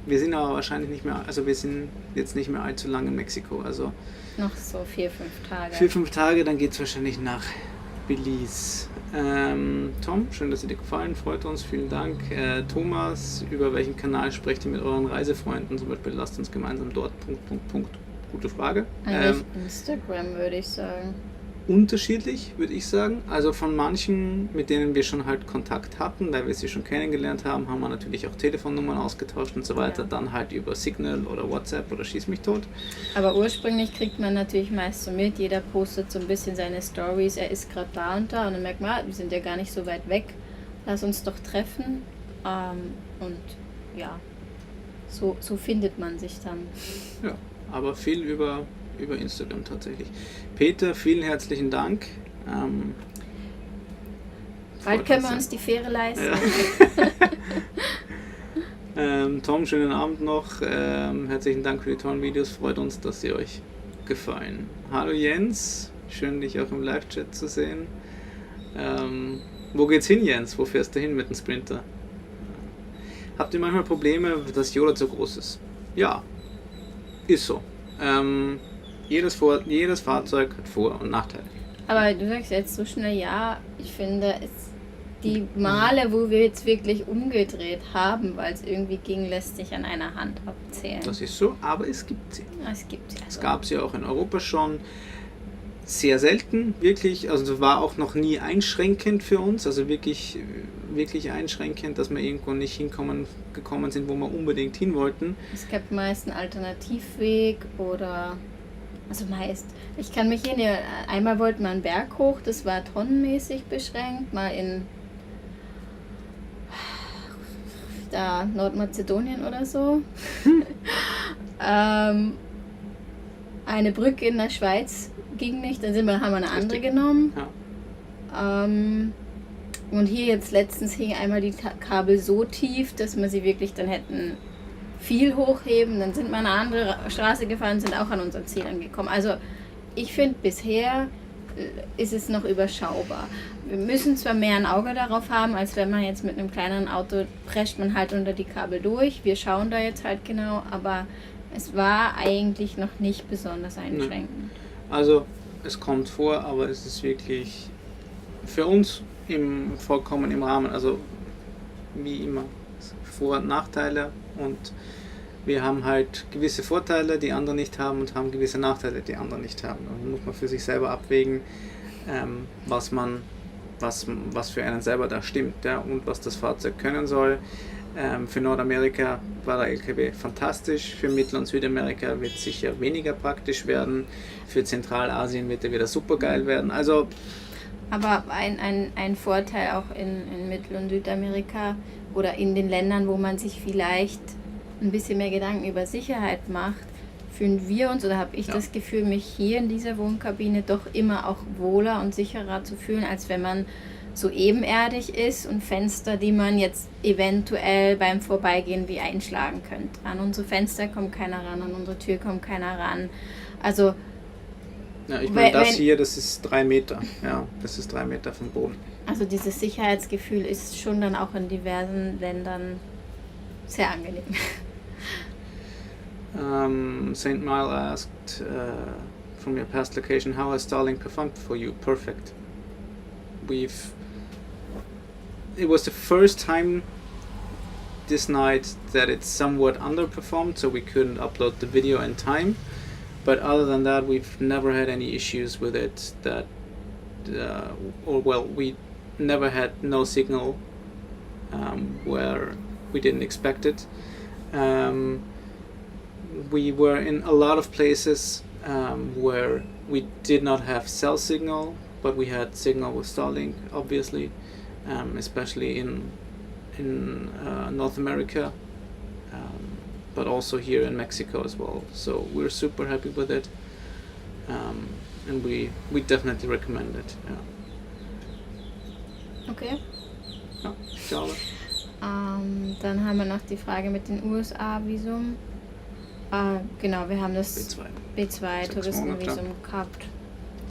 Wir sind aber wahrscheinlich nicht mehr, also wir sind jetzt nicht mehr allzu lange in Mexiko. Also noch so 4-5 Tage. 4-5 Tage, dann geht es wahrscheinlich nach Belize. Tom, schön, dass ihr dir gefallen, freut uns, vielen Dank. Thomas, über welchen Kanal sprecht ihr mit euren Reisefreunden? Zum Beispiel lasst uns gemeinsam dort... Gute Frage. Eigentlich Instagram, würde ich sagen. Unterschiedlich, würde ich sagen. Also von manchen, mit denen wir schon halt Kontakt hatten, weil wir sie schon kennengelernt haben, haben wir natürlich auch Telefonnummern ausgetauscht und so weiter. Ja. Dann halt über Signal oder WhatsApp oder Schieß mich tot. Aber ursprünglich kriegt man natürlich meist so mit, jeder postet so ein bisschen seine Stories, er ist gerade da und dann merkt man, wir sind ja gar nicht so weit weg, lass uns doch treffen. Und ja, so findet man sich dann. Ja. Aber viel über Instagram tatsächlich. Peter, vielen herzlichen Dank. Bald können wir uns die Fähre leisten. Ja. Tom, schönen Abend noch. Herzlichen Dank für die tollen Videos. Freut uns, dass sie euch gefallen. Hallo Jens, schön dich auch im Live-Chat zu sehen. Wo geht's hin, Jens? Wo fährst du hin mit dem Sprinter? Habt ihr manchmal Probleme, dass Yola zu groß ist? Ja. Ist so. Jedes Fahrzeug hat Vor- und Nachteile. Aber du sagst jetzt so schnell ja, ich finde, die Male, wo wir jetzt wirklich umgedreht haben, weil es irgendwie ging, lässt sich an einer Hand abzählen. Das ist so, aber es gibt sie. Es gab sie auch in Europa schon. Sehr selten, wirklich, also das war auch noch nie einschränkend für uns, also wirklich einschränkend, dass wir irgendwo nicht gekommen sind, wo wir unbedingt hin wollten. Es gab meist einen Alternativweg oder, also meist, ich kann mich erinnern, einmal wollten wir einen Berg hoch, das war tonnenmäßig beschränkt, mal in Nordmazedonien oder so. Eine Brücke in der Schweiz ging nicht, dann haben wir eine andere genommen. Ja. Und hier jetzt letztens hing einmal die Kabel so tief, dass wir sie wirklich dann hätten viel hochheben. Dann sind wir eine andere Straße gefahren und sind auch an unser Ziel angekommen. Also ich finde, bisher ist es noch überschaubar. Wir müssen zwar mehr ein Auge darauf haben, als wenn man jetzt mit einem kleineren Auto prescht man halt unter die Kabel durch. Wir schauen da jetzt halt genau, aber es war eigentlich noch nicht besonders einschränkend. Also es kommt vor, aber es ist wirklich für uns vollkommen im Rahmen. Also wie immer Vor- und Nachteile und wir haben halt gewisse Vorteile, die andere nicht haben und haben gewisse Nachteile, die andere nicht haben. Da muss man für sich selber abwägen, was für einen selber da stimmt, ja, und was das Fahrzeug können soll. Für Nordamerika war der LKW fantastisch, für Mittel- und Südamerika wird es sicher weniger praktisch werden, für Zentralasien wird er wieder super geil werden. Also, aber ein Vorteil auch in Mittel- und Südamerika oder in den Ländern, wo man sich vielleicht ein bisschen mehr Gedanken über Sicherheit macht, fühlen wir uns, oder habe ich das Gefühl, mich hier in dieser Wohnkabine doch immer auch wohler und sicherer zu fühlen, als wenn man so ebenerdig ist und Fenster, die man jetzt eventuell beim Vorbeigehen wie einschlagen könnte. An unsere Fenster kommt keiner ran, an unsere Tür kommt keiner ran. Also Ja, ich meine, das hier, das ist 3 Meter. Ja, das ist 3 Meter vom Boden. Also dieses Sicherheitsgefühl ist schon dann auch in diversen Ländern sehr angenehm. St. Mile asked from your past location, how has Starlink performed for you? Perfect. It was the first time this night that it somewhat underperformed, so we couldn't upload the video in time. But other than that, we've never had any issues with it. We never had no signal where we didn't expect it. We were in a lot of places where we did not have cell signal, but we had signal with Starlink, obviously, especially in North America, but also here in Mexico as well. So we're super happy with it, and we definitely recommend it. Yeah. Okay. Ja, schade. Dann haben wir noch die Frage mit dem USA-Visum. Genau, wir haben das B2-Touristenvisum gehabt.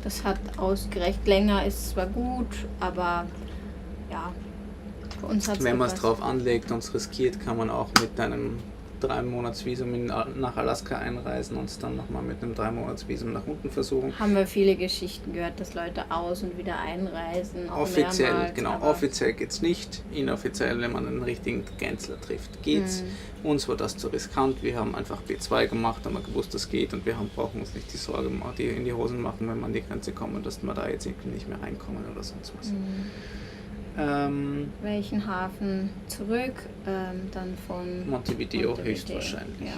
Das hat ausgereicht. Länger ist zwar gut, aber ja, für uns hat es Wenn man es drauf anlegt und es riskiert, kann man auch mit einem 3-Monats-Visum nach Alaska einreisen und es dann nochmal mit einem 3-Monats-Visum nach unten versuchen. Haben wir viele Geschichten gehört, dass Leute aus- und wieder einreisen. Auch offiziell, mehrmals, genau. Offiziell geht's nicht. Inoffiziell, wenn man einen richtigen Grenzler trifft, geht's. Uns war das zu riskant. Wir haben einfach B2 gemacht, haben wir gewusst, das geht und wir brauchen uns nicht die Sorge in die Hosen machen, wenn wir an die Grenze kommen, dass wir da jetzt irgendwie nicht mehr reinkommen oder sonst was. Welchen Hafen zurück? Dann von Montevideo höchstwahrscheinlich.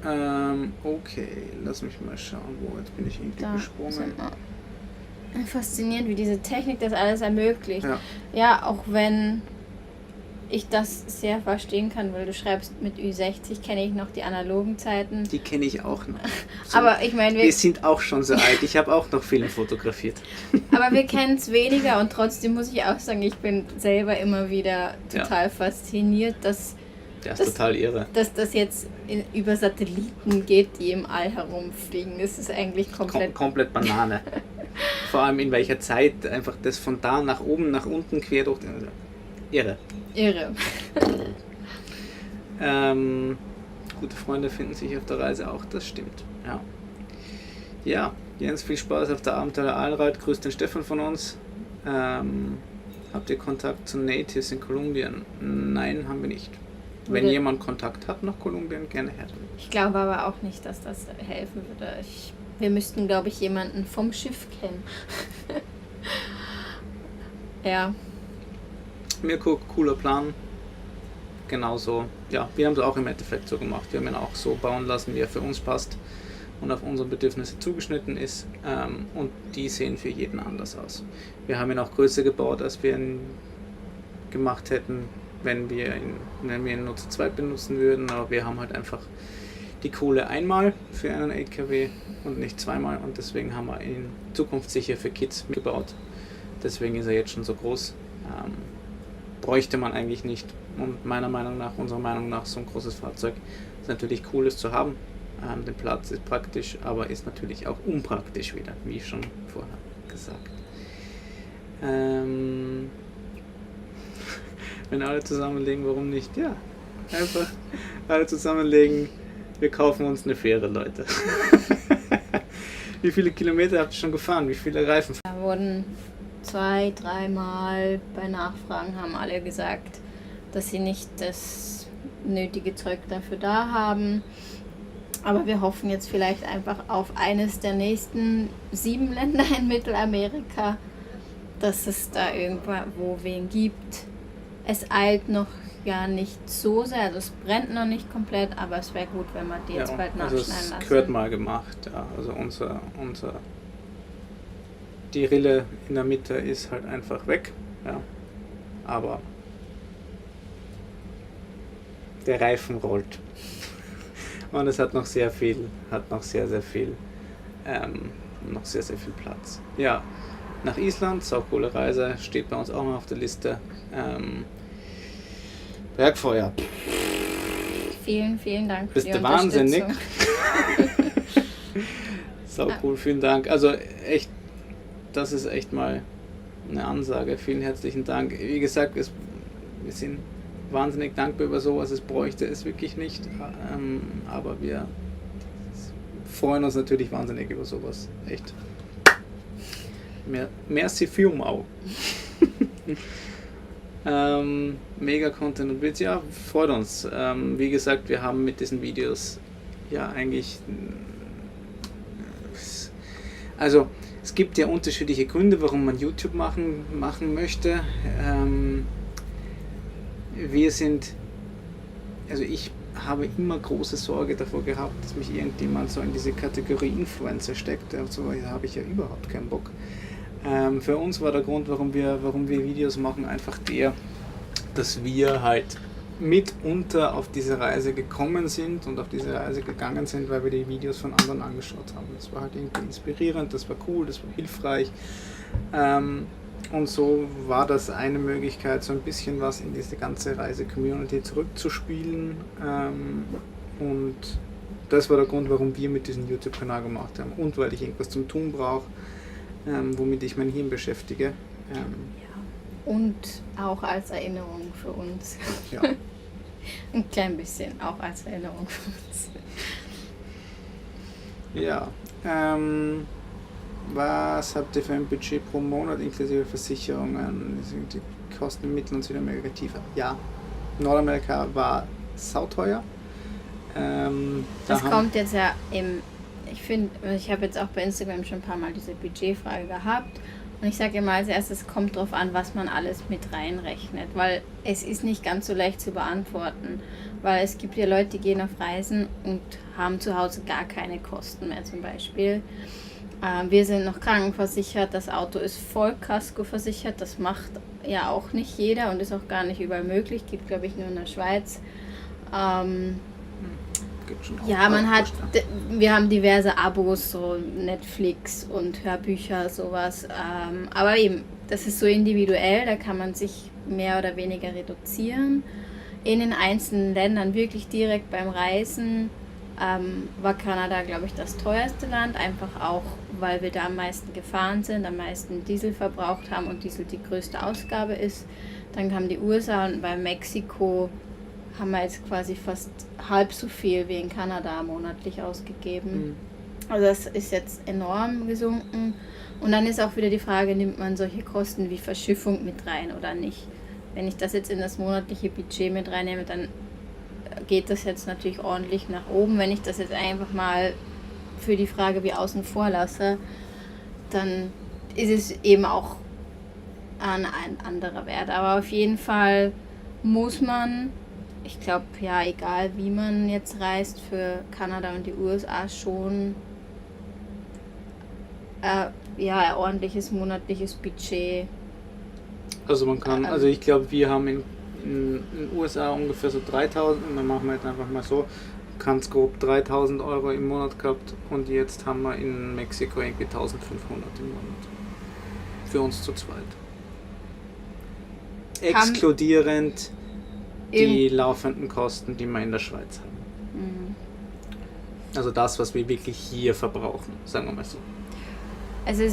Ja. Okay, lass mich mal schauen, wo jetzt bin ich irgendwie gesprungen. Faszinierend, wie diese Technik das alles ermöglicht. Ja, auch wenn ich das sehr verstehen kann, weil du schreibst, mit Ü60 kenne ich noch die analogen Zeiten. Die kenne ich auch noch. So, aber ich meine, wir sind auch schon so alt. Ich habe auch noch Film fotografiert. Aber wir kennen es weniger und trotzdem muss ich auch sagen, ich bin selber immer wieder total fasziniert, dass das ist total irre. Dass das jetzt über Satelliten geht, die im All herumfliegen. Das ist eigentlich komplett Banane. Vor allem in welcher Zeit einfach das von da nach oben, nach unten quer durch den... Irre. Gute Freunde finden sich auf der Reise auch, das stimmt. Ja, Jens, viel Spaß auf der Abenteuer Allrad. Grüß den Stefan von uns. Habt ihr Kontakt zu Natives in Kolumbien? Nein, haben wir nicht. Wenn jemand Kontakt hat nach Kolumbien, gerne her damit. Ich glaube aber auch nicht, dass das helfen würde. Wir müssten, glaube ich, jemanden vom Schiff kennen. Ja. Mirko, cooler Plan. Genauso, ja, wir haben es auch im Endeffekt so gemacht. Wir haben ihn auch so bauen lassen, wie er für uns passt und auf unsere Bedürfnisse zugeschnitten ist. Und die sehen für jeden anders aus. Wir haben ihn auch größer gebaut, als wir ihn gemacht hätten, wenn wir ihn nur zu zweit benutzen würden. Aber wir haben halt einfach die Kohle einmal für einen LKW und nicht zweimal. Und deswegen haben wir ihn zukunftssicher für Kids gebaut. Deswegen ist er jetzt schon so groß. Bräuchte man eigentlich nicht. Und unserer Meinung nach, so ein großes Fahrzeug ist natürlich cool, es zu haben. Der Platz ist praktisch, aber ist natürlich auch unpraktisch wieder, wie schon vorher gesagt. Wenn alle zusammenlegen, warum nicht? Ja, einfach alle zusammenlegen. Wir kaufen uns eine Fähre, Leute. Wie viele Kilometer habt ihr schon gefahren? Wie viele Reifen? Da wurden 2-3 Mal bei Nachfragen haben alle gesagt, dass sie nicht das nötige Zeug dafür da haben. Aber wir hoffen jetzt vielleicht einfach auf eines der nächsten 7 Länder in Mittelamerika, dass es da irgendwo wen gibt. Es eilt noch ja nicht so sehr, also es brennt noch nicht komplett, aber es wäre gut, wenn wir die jetzt bald nachschneiden lassen. Also es gehört mal gemacht, ja. Also die Rille in der Mitte ist halt einfach weg, ja. Aber der Reifen rollt. Und es hat noch sehr viel Platz. Ja, nach Island, saucoole Reise, steht bei uns auch noch auf der Liste. Bergfeuer. Vielen, vielen Dank für Bist die du wahnsinnig? Unterstützung. Sau cool, vielen Dank. Also echt, das ist echt mal eine Ansage. Vielen herzlichen Dank. Wie gesagt, wir sind wahnsinnig dankbar über sowas. Es bräuchte es wirklich nicht. Aber wir freuen uns natürlich wahnsinnig über sowas. Echt. Merci vielmals. Mega Content und Witz, ja, freut uns. Wie gesagt, wir haben mit diesen Videos ja eigentlich, also es gibt ja unterschiedliche Gründe, warum man YouTube machen möchte. Ich habe immer große Sorge davor gehabt, dass mich irgendjemand so in diese Kategorie Influencer steckt. Also da habe ich ja überhaupt keinen Bock. Für uns war der Grund, warum wir Videos machen, einfach der, dass wir halt mitunter auf diese Reise gekommen sind und auf diese Reise gegangen sind, weil wir die Videos von anderen angeschaut haben. Das war halt irgendwie inspirierend, das war cool, das war hilfreich. Und so war das eine Möglichkeit, so ein bisschen was in diese ganze Reise-Community zurückzuspielen. Und das war der Grund, warum wir mit diesem YouTube-Kanal gemacht haben. Und weil ich irgendwas zum Tun brauche, womit ich mein Hirn beschäftige. Ja. Und auch als Erinnerung für uns. Ja. Ein klein bisschen, auch als Erinnerung für uns. Ja. Was habt ihr für ein Budget pro Monat inklusive Versicherungen? Sind die Kosten in Mittel- und Südamerika tiefer? Ja. Nordamerika war sauteuer. Das kommt jetzt ja ich habe jetzt auch bei Instagram schon ein paar Mal diese Budgetfrage gehabt. Und ich sage immer als erstes, kommt drauf an, was man alles mit reinrechnet, weil es ist nicht ganz so leicht zu beantworten, weil es gibt ja Leute, die gehen auf Reisen und haben zu Hause gar keine Kosten mehr zum Beispiel. Wir sind noch krankenversichert, das Auto ist voll Kaskoversichert, das macht ja auch nicht jeder und ist auch gar nicht überall möglich, gibt glaube ich nur in der Schweiz. Ja, wir haben diverse Abos, so Netflix und Hörbücher, sowas. Aber eben, das ist so individuell, da kann man sich mehr oder weniger reduzieren. In den einzelnen Ländern wirklich direkt beim Reisen war Kanada, glaube ich, das teuerste Land, einfach auch, weil wir da am meisten gefahren sind, am meisten Diesel verbraucht haben und Diesel die größte Ausgabe ist. Dann kamen die USA und bei Mexiko haben wir jetzt quasi fast halb so viel wie in Kanada monatlich ausgegeben. Mhm. Also das ist jetzt enorm gesunken. Und dann ist auch wieder die Frage, nimmt man solche Kosten wie Verschiffung mit rein oder nicht? Wenn ich das jetzt in das monatliche Budget mit reinnehme, dann geht das jetzt natürlich ordentlich nach oben. Wenn ich das jetzt einfach mal für die Frage wie außen vor lasse, dann ist es eben auch ein anderer Wert. Aber auf jeden Fall muss man, ich glaube, ja, egal wie man jetzt reist, für Kanada und die USA schon ein ordentliches monatliches Budget. Also man kann, also ich glaube, wir haben in den USA ungefähr so 3.000, dann machen wir jetzt einfach mal so, ganz grob 3.000 Euro im Monat gehabt und jetzt haben wir in Mexiko irgendwie 1.500 im Monat. Für uns zu zweit. Exkludierend die laufenden Kosten, die wir in der Schweiz haben. Mhm. Also das, was wir wirklich hier verbrauchen, sagen wir mal so. Also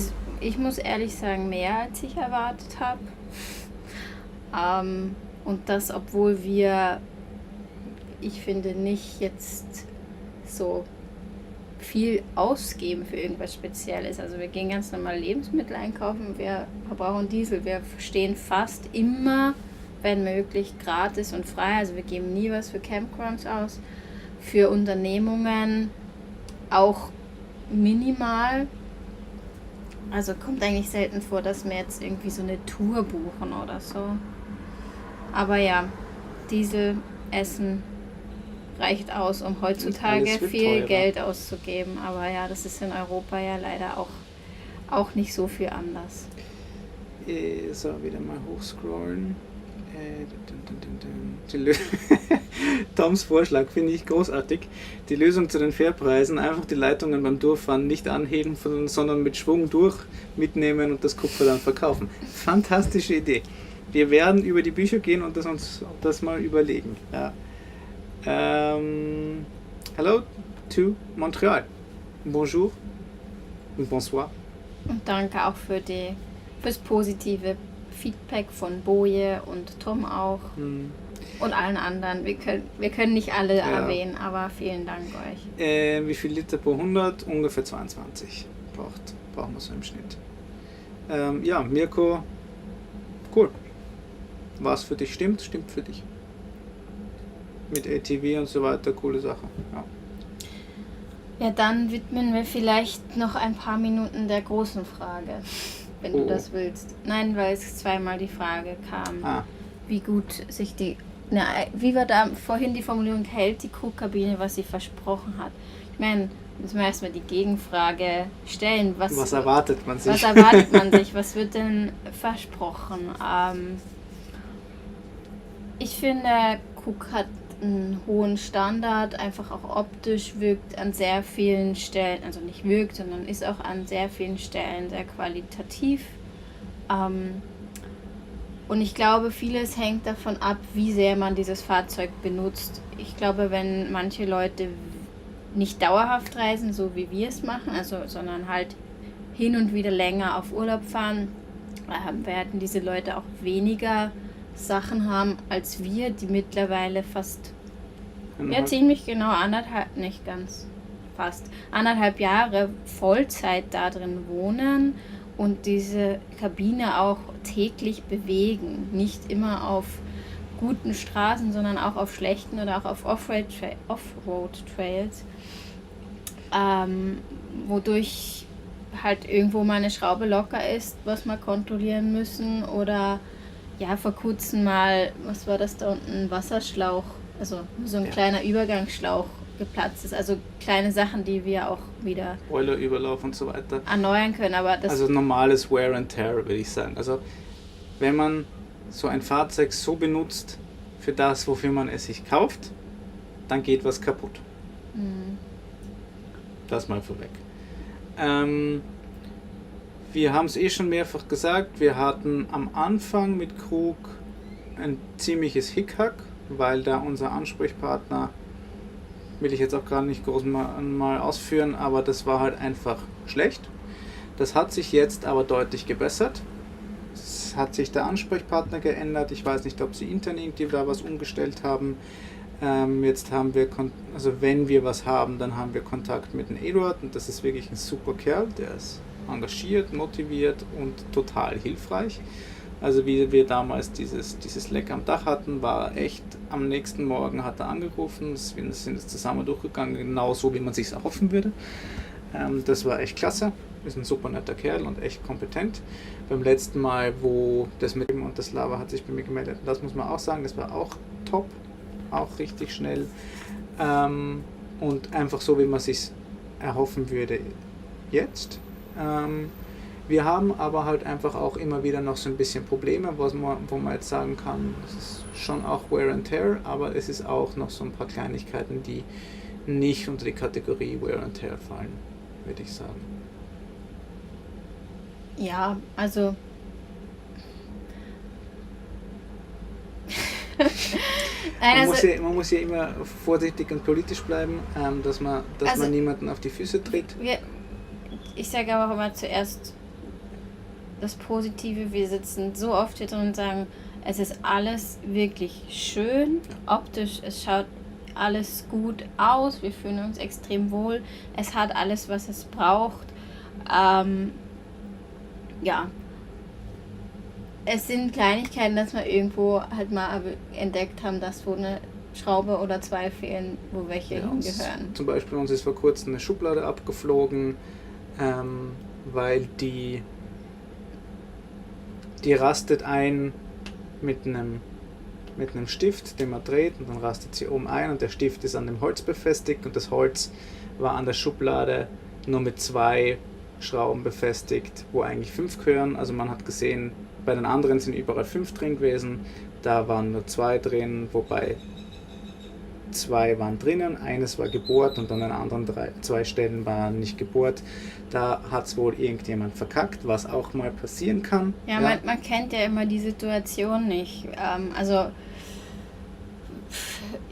ich muss ehrlich sagen, mehr als ich erwartet habe. Und das, obwohl wir, ich finde, nicht jetzt so viel ausgeben für irgendwas Spezielles. Also wir gehen ganz normal Lebensmittel einkaufen, wir verbrauchen Diesel, wir stehen fast immer, wenn möglich, gratis und frei. Also wir geben nie was für Campgrounds aus. Für Unternehmungen auch minimal. Also kommt eigentlich selten vor, dass wir jetzt irgendwie so eine Tour buchen oder so. Aber ja, Diesel, Essen reicht aus, um heutzutage viel teurer Geld auszugeben. Aber ja, das ist in Europa ja leider auch nicht so viel anders. So, wieder mal hochscrollen. Toms Vorschlag finde ich großartig. Die Lösung zu den Fairpreisen: einfach die Leitungen beim Durchfahren nicht anheben, sondern mit Schwung mitnehmen und das Kupfer dann verkaufen. Fantastische Idee. Wir werden über die Bücher gehen und uns das mal überlegen. Ja. Hello to Montreal. Bonjour und bonsoir. Und danke auch fürs positive Feedback von Boje und Tom auch. Und allen anderen. Wir können nicht alle erwähnen, aber vielen Dank euch. Wie viel Liter pro 100? Ungefähr 22 brauchen wir so im Schnitt. Ja, Mirko, cool. Was für dich stimmt für dich. Mit ATV und so weiter, coole Sache. Ja, dann widmen wir vielleicht noch ein paar Minuten der großen Frage, wenn du das willst. Nein, weil es zweimal die Frage kam, wie gut sich wie war da vorhin die Formulierung, hält die Crewkabine, was sie versprochen hat? Ich meine, müssen wir erstmal die Gegenfrage stellen. Was erwartet man sich? Was wird denn versprochen? Ich finde, Cook hat einen hohen Standard, einfach auch optisch wirkt an sehr vielen Stellen, also nicht wirkt, sondern ist auch an sehr vielen Stellen sehr qualitativ. Und ich glaube, vieles hängt davon ab, wie sehr man dieses Fahrzeug benutzt. Ich glaube, wenn manche Leute nicht dauerhaft reisen, so wie wir es machen, sondern halt hin und wieder länger auf Urlaub fahren, werden diese Leute auch weniger Sachen haben als wir, die mittlerweile ziemlich genau anderthalb Jahre Vollzeit da drin wohnen und diese Kabine auch täglich bewegen. Nicht immer auf guten Straßen, sondern auch auf schlechten oder auch auf Offroad-Trails, wodurch halt irgendwo mal eine Schraube locker ist, was wir kontrollieren müssen, oder ja, vor kurzem mal, was war das da unten, ein Wasserschlauch, also so ein kleiner Übergangsschlauch geplatzt ist, also kleine Sachen, die wir auch wieder Boilerüberlauf und so weiter erneuern können, aber also normales Wear and Tear, würde ich sagen. Also wenn man so ein Fahrzeug so benutzt für das, wofür man es sich kauft, dann geht was kaputt. Das mal vorweg. Wir haben es schon mehrfach gesagt, wir hatten am Anfang mit Krug ein ziemliches Hickhack, weil da unser Ansprechpartner, will ich jetzt auch gerade nicht groß mal ausführen, aber das war halt einfach schlecht. Das hat sich jetzt aber deutlich gebessert. Es hat sich der Ansprechpartner geändert. Ich weiß nicht, ob sie intern irgendwie da was umgestellt haben. Jetzt haben wir, also wenn wir was haben, dann haben wir Kontakt mit dem Eduard, und das ist wirklich ein super Kerl, der ist engagiert, motiviert und total hilfreich. Also wie wir damals dieses Leck am Dach hatten, war echt, am nächsten Morgen hat er angerufen, wir sind es zusammen durchgegangen, genau so, wie man es sich erhoffen würde. Das war echt klasse, ist ein super netter Kerl und echt kompetent. Beim letzten Mal, wo das mit ihm und das Lava hat sich bei mir gemeldet, das muss man auch sagen, das war auch top, auch richtig schnell und einfach so, wie man es sich erhoffen würde jetzt. Wir haben aber halt einfach auch immer wieder noch so ein bisschen Probleme, wo man jetzt sagen kann, es ist schon auch Wear and Tear, aber es ist auch noch so ein paar Kleinigkeiten, die nicht unter die Kategorie Wear and Tear fallen, würde ich sagen. Ja, also Man muss ja immer vorsichtig und politisch bleiben, dass man niemanden auf die Füße tritt. Ich sage aber auch immer zuerst das Positive. Wir sitzen so oft hier drin und sagen, es ist alles wirklich schön, optisch, es schaut alles gut aus, wir fühlen uns extrem wohl, es hat alles, was es braucht. Ja, es sind Kleinigkeiten, dass wir irgendwo halt mal entdeckt haben, dass wo eine Schraube oder zwei fehlen, wo welche hingehören. Zum Beispiel uns ist vor kurzem eine Schublade abgeflogen, weil die rastet ein mit einem Stift, den man dreht, und dann rastet sie oben ein und der Stift ist an dem Holz befestigt und das Holz war an der Schublade nur mit 2 Schrauben befestigt, wo eigentlich 5 gehören. Also man hat gesehen, bei den anderen sind überall 5 drin gewesen, da waren nur 2 drin, wobei 2 waren drinnen, eines war gebohrt und an den anderen 2 Stellen waren nicht gebohrt. Da hat es wohl irgendjemand verkackt, was auch mal passieren kann. Ja, ja. Man kennt ja immer die Situation nicht. Also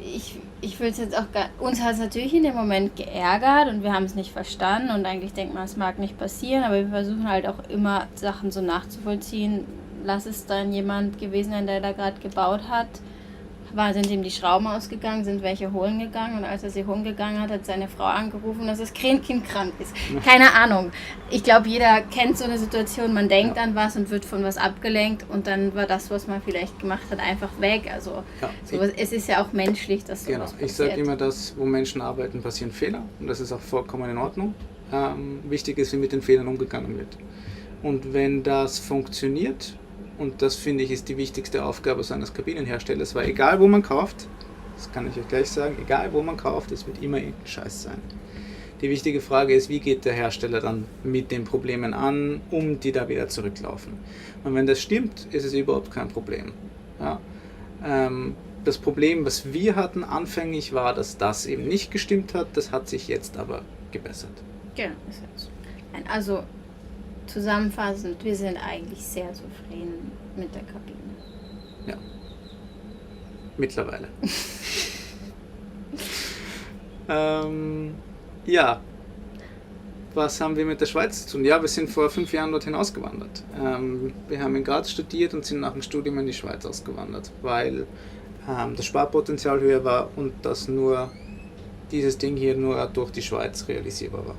ich will es jetzt auch gar. Uns hat es natürlich in dem Moment geärgert und wir haben es nicht verstanden und eigentlich denkt man, es mag nicht passieren, aber wir versuchen halt auch immer Sachen so nachzuvollziehen. Lass es dann jemand gewesen sein, der da gerade gebaut hat. Sind ihm die Schrauben ausgegangen, sind welche holen gegangen und als er sie holen gegangen hat, hat seine Frau angerufen, dass das Kind krank ist. Keine Ahnung. Ich glaube, jeder kennt so eine Situation, man denkt an was und wird von was abgelenkt und dann war das, was man vielleicht gemacht hat, einfach weg. Also sowas, es ist ja auch menschlich, dass sowas passiert. Ich sage immer, dass wo Menschen arbeiten, passieren Fehler und das ist auch vollkommen in Ordnung. Wichtig ist, wie mit den Fehlern umgegangen wird. Und wenn das funktioniert, und das finde ich ist die wichtigste Aufgabe so eines Kabinenherstellers, weil egal wo man kauft, das kann ich euch gleich sagen, egal wo man kauft, es wird immer irgendein Scheiß sein. Die wichtige Frage ist, wie geht der Hersteller dann mit den Problemen an, die da wieder zurücklaufen. Und wenn das stimmt, ist es überhaupt kein Problem. Ja? Das Problem, was wir hatten anfänglich, war, dass das eben nicht gestimmt hat, das hat sich jetzt aber gebessert. Genau, ist jetzt. Also zusammenfassend, wir sind eigentlich sehr zufrieden mit der Kabine. Ja. Mittlerweile. Ja. Was haben wir mit der Schweiz zu tun? Ja, wir sind vor 5 Jahren dorthin ausgewandert. Wir haben in Graz studiert und sind nach dem Studium in die Schweiz ausgewandert, weil das Sparpotenzial höher war und dass dieses Ding hier nur durch die Schweiz realisierbar war.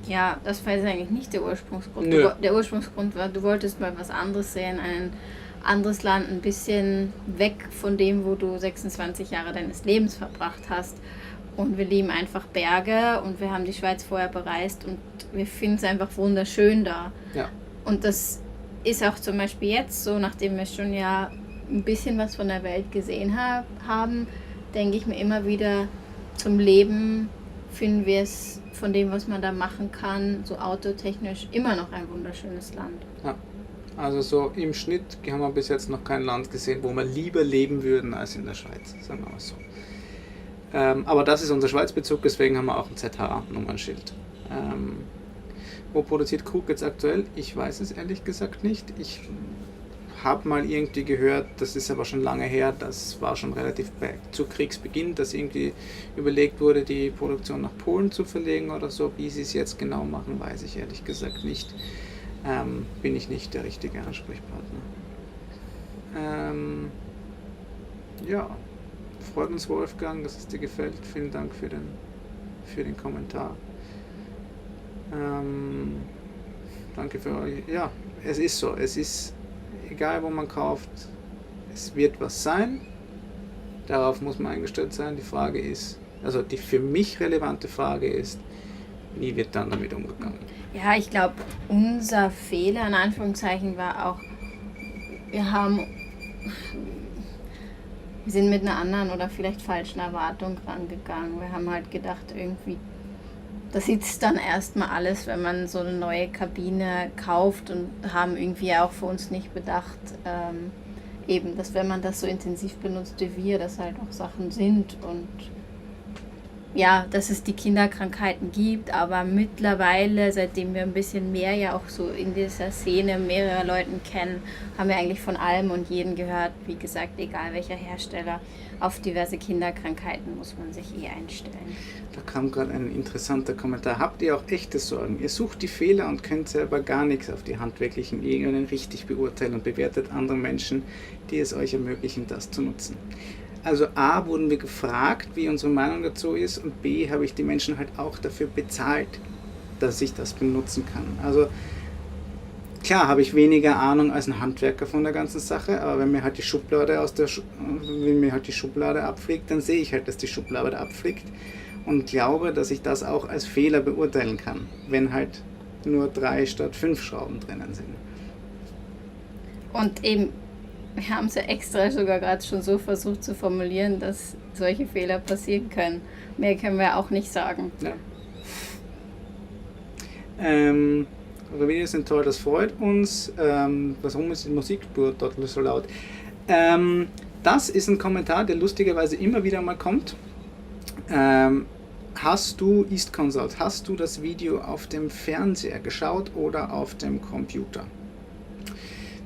Ja, das war jetzt eigentlich nicht der Ursprungsgrund. Der Ursprungsgrund war, du wolltest mal was anderes sehen, ein anderes Land, ein bisschen weg von dem, wo du 26 Jahre deines Lebens verbracht hast. Und wir lieben einfach Berge und wir haben die Schweiz vorher bereist und wir finden es einfach wunderschön da. Ja. Und das ist auch zum Beispiel jetzt so, nachdem wir schon ja ein bisschen was von der Welt gesehen haben, denke ich mir immer wieder, zum Leben finden wir es von dem, was man da machen kann, so autotechnisch immer noch ein wunderschönes Land. Ja, also so im Schnitt haben wir bis jetzt noch kein Land gesehen, wo wir lieber leben würden als in der Schweiz, sagen wir mal so. Aber das ist unser Schweizbezug, deswegen haben wir auch ein ZH-Nummernschild. Wo produziert Krug jetzt aktuell? Ich weiß es ehrlich gesagt nicht. Ich habe mal irgendwie gehört, das ist aber schon lange her, das war schon relativ zu Kriegsbeginn, dass irgendwie überlegt wurde, die Produktion nach Polen zu verlegen oder so. Wie sie es jetzt genau machen, weiß ich ehrlich gesagt nicht. Bin ich nicht der richtige Ansprechpartner. Ja, freut uns Wolfgang, dass es dir gefällt. Vielen Dank für den Kommentar. Danke für euch. Ja, es ist so. Es ist egal, wo man kauft, es wird was sein. Darauf muss man eingestellt sein. Die Frage ist, also die für mich relevante Frage ist, wie wird dann damit umgegangen? Ja, ich glaube, unser Fehler in Anführungszeichen war auch, wir sind mit einer anderen oder vielleicht falschen Erwartung rangegangen. Wir haben halt gedacht, irgendwie, das sitzt dann erstmal alles, wenn man so eine neue Kabine kauft und haben irgendwie auch für uns nicht bedacht, eben, dass wenn man das so intensiv benutzt wie wir, dass halt auch Sachen sind und ja, dass es die Kinderkrankheiten gibt, aber mittlerweile, seitdem wir ein bisschen mehr ja auch so in dieser Szene mehrere Leuten kennen, haben wir eigentlich von allem und jeden gehört, wie gesagt, egal welcher Hersteller, auf diverse Kinderkrankheiten muss man sich einstellen. Da kam gerade ein interessanter Kommentar. Habt ihr auch echte Sorgen? Ihr sucht die Fehler und könnt selber gar nichts auf die handwerklichen Ebenen richtig beurteilen und bewertet andere Menschen, die es euch ermöglichen, das zu nutzen. Also A, wurden wir gefragt, wie unsere Meinung dazu ist und B, habe ich die Menschen halt auch dafür bezahlt, dass ich das benutzen kann. Also klar habe ich weniger Ahnung als ein Handwerker von der ganzen Sache, aber wenn mir halt die Schublade abfliegt, dann sehe ich halt, dass die Schublade abfliegt und glaube, dass ich das auch als Fehler beurteilen kann, wenn halt nur 3 statt 5 Schrauben drinnen sind. Und eben, wir haben es ja extra sogar gerade schon so versucht zu formulieren, dass solche Fehler passieren können. Mehr können wir auch nicht sagen. Ja. Eure Videos sind toll, das freut uns. Warum ist die Musikspur dort so laut? Das ist ein Kommentar, der lustigerweise immer wieder mal kommt. Hast du East Consult, hast du das Video auf dem Fernseher geschaut oder auf dem Computer?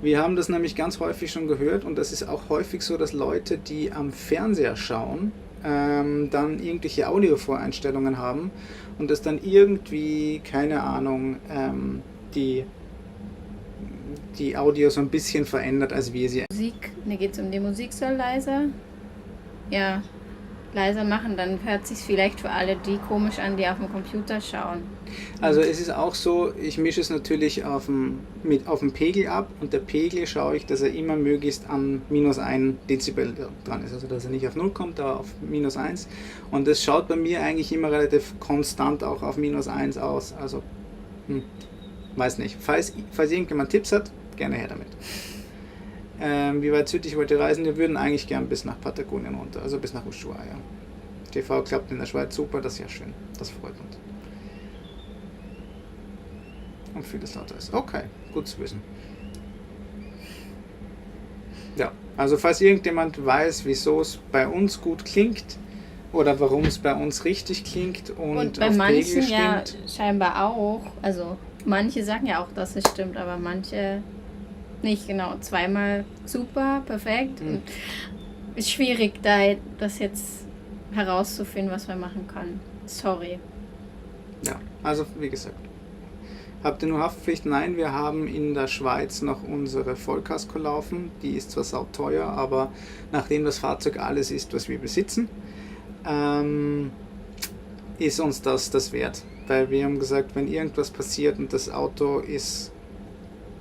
Wir haben das nämlich ganz häufig schon gehört und das ist auch häufig so, dass Leute, die am Fernseher schauen, dann irgendwelche Audiovoreinstellungen haben und das dann irgendwie, keine Ahnung, die Audio so ein bisschen verändert, als wir sie. Musik, mir geht es um die Musik, soll leiser. Ja, leiser machen, dann hört sich vielleicht für alle die komisch an, die auf dem Computer schauen. Also es ist auch so, ich mische es natürlich auf dem Pegel ab und der Pegel schaue ich, dass er immer möglichst an -1 Dezibel dran ist, also dass er nicht auf 0 kommt, aber auf -1 und das schaut bei mir eigentlich immer relativ konstant auch auf -1 aus, also weiß nicht. Falls irgendjemand Tipps hat, gerne her damit. Wie weit südlich wollt ihr reisen? Wir würden eigentlich gern bis nach Patagonien runter, also bis nach Ushuaia. TV klappt in der Schweiz super, das ist ja schön. Das freut uns. Und vieles lauter ist. Okay, gut zu wissen. Ja, also falls irgendjemand weiß, wieso es bei uns gut klingt oder warum es bei uns richtig klingt und bei auf manchen Pegel ja stimmt. scheinbar auch. Also manche sagen ja auch, dass es stimmt, aber manche nicht. Genau, zweimal super, perfekt. Und ist schwierig, das jetzt herauszufinden, was man machen kann. Sorry. Ja, also wie gesagt. Habt ihr nur Haftpflicht? Nein, wir haben in der Schweiz noch unsere Vollkasko laufen. Die ist zwar sauteuer, aber nachdem das Fahrzeug alles ist, was wir besitzen, ist uns das wert. Weil wir haben gesagt, wenn irgendwas passiert und das Auto ist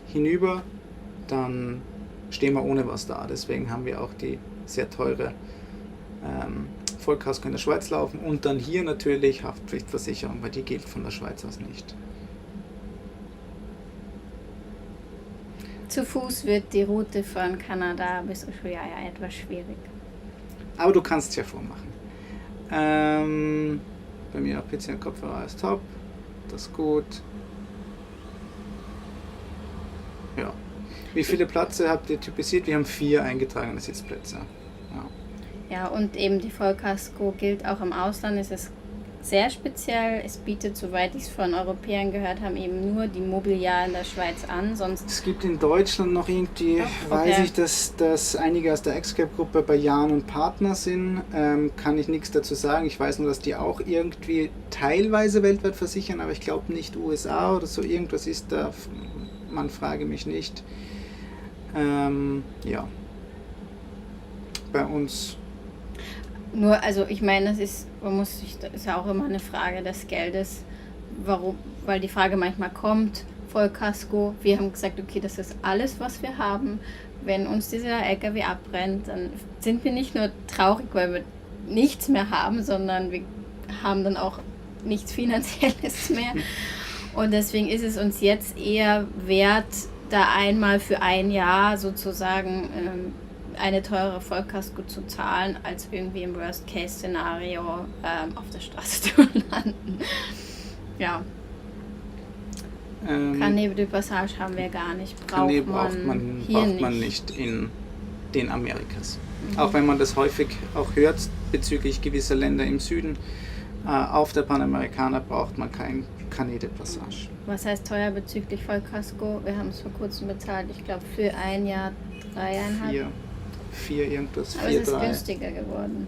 hinüber, dann stehen wir ohne was da. Deswegen haben wir auch die sehr teure Vollkasko in der Schweiz laufen und dann hier natürlich Haftpflichtversicherung, weil die gilt von der Schweiz aus nicht. Zu Fuß wird die Route von Kanada bis Ushuaia etwas schwierig. Aber du kannst es ja vormachen. Bei mir auch PC und Kopfhörer ist top. Das ist gut. Ja. Wie viele Plätze habt ihr typisiert? Wir haben 4 eingetragene Sitzplätze. Ja, und eben die Vollkasko gilt auch im Ausland. Es ist sehr speziell. Es bietet, soweit ich es von Europäern gehört habe, eben nur die Mobiliar in der Schweiz an. Sonst Es gibt in Deutschland noch irgendwie, weiß ich, dass einige aus der X-Cap-Gruppe bei Jahn und Partner sind. Kann ich nichts dazu sagen. Ich weiß nur, dass die auch irgendwie teilweise weltweit versichern, aber ich glaube nicht USA oder so. Irgendwas ist da. Man frage mich nicht. Ja. Bei uns. nur, also ich meine, das ist ja auch immer eine Frage des Geldes. Warum? Weil die Frage manchmal kommt, Vollkasko, wir haben gesagt, okay, das ist alles, was wir haben. Wenn uns dieser LKW abbrennt, dann sind wir nicht nur traurig, weil wir nichts mehr haben, sondern wir haben dann auch nichts Finanzielles mehr. Und deswegen ist es uns jetzt eher wert, da einmal für ein Jahr sozusagen eine teure Vollkasko zu zahlen, als irgendwie im Worst-Case-Szenario auf der Straße zu landen. Ja. Carnet de Passage haben wir gar nicht. Carnet braucht man nicht in den Amerikas. Auch wenn man das häufig auch hört bezüglich gewisser Länder im Süden. Auf der Panamericana braucht man kein Carnet de Passage. Was heißt teuer bezüglich Vollkasko? Wir haben es vor kurzem bezahlt, ich glaube für ein Jahr 3,5. 4 irgendwas, 4,3. Aber es ist günstiger geworden.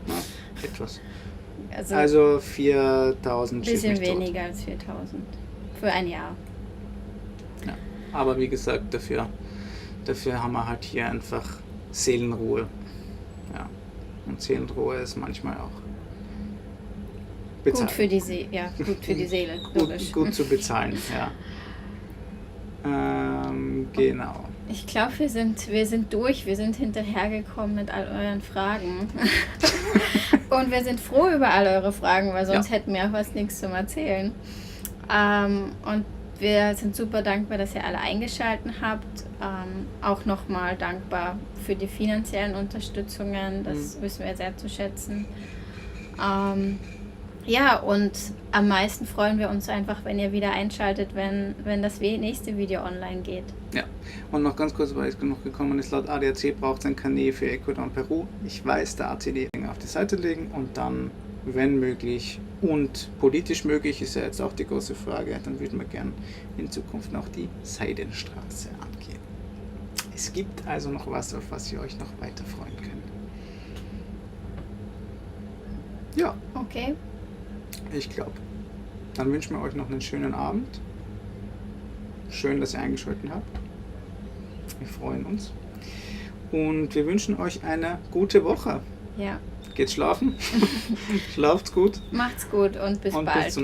Ja, etwas. Also 4.000. ein bisschen weniger als 4.000. Für ein Jahr. Ja, aber wie gesagt, dafür haben wir halt hier einfach Seelenruhe. Ja. Und Seelenruhe ist manchmal auch bezahlt. Gut für die Seele, logisch. Gut zu bezahlen, ja. Genau. Ich glaube, wir sind durch, wir sind hinterhergekommen mit all euren Fragen. Und wir sind froh über all eure Fragen, weil sonst hätten wir auch was nichts zum Erzählen. Und wir sind super dankbar, dass ihr alle eingeschaltet habt. Auch nochmal dankbar für die finanziellen Unterstützungen, das wissen wir sehr zu schätzen. Ja, und am meisten freuen wir uns einfach, wenn ihr wieder einschaltet, wenn das nächste Video online geht. Ja, und noch ganz kurz, weil es genug gekommen ist, laut ADAC braucht es ein Carnet für Ecuador und Peru. Ich weiß, der ACD auf die Seite legen und dann, wenn möglich und politisch möglich, ist ja jetzt auch die große Frage, dann würden wir gern in Zukunft noch die Seidenstraße angehen. Es gibt also noch was, auf was ihr euch noch weiter freuen könnt. Ja, Okay. ich glaube. Dann wünschen wir euch noch einen schönen Abend. Schön, dass ihr eingeschaltet habt. Wir freuen uns. Und wir wünschen euch eine gute Woche. Ja. Geht schlafen. Schlaft's gut. Macht's gut und bis Und bald bis zum wieder.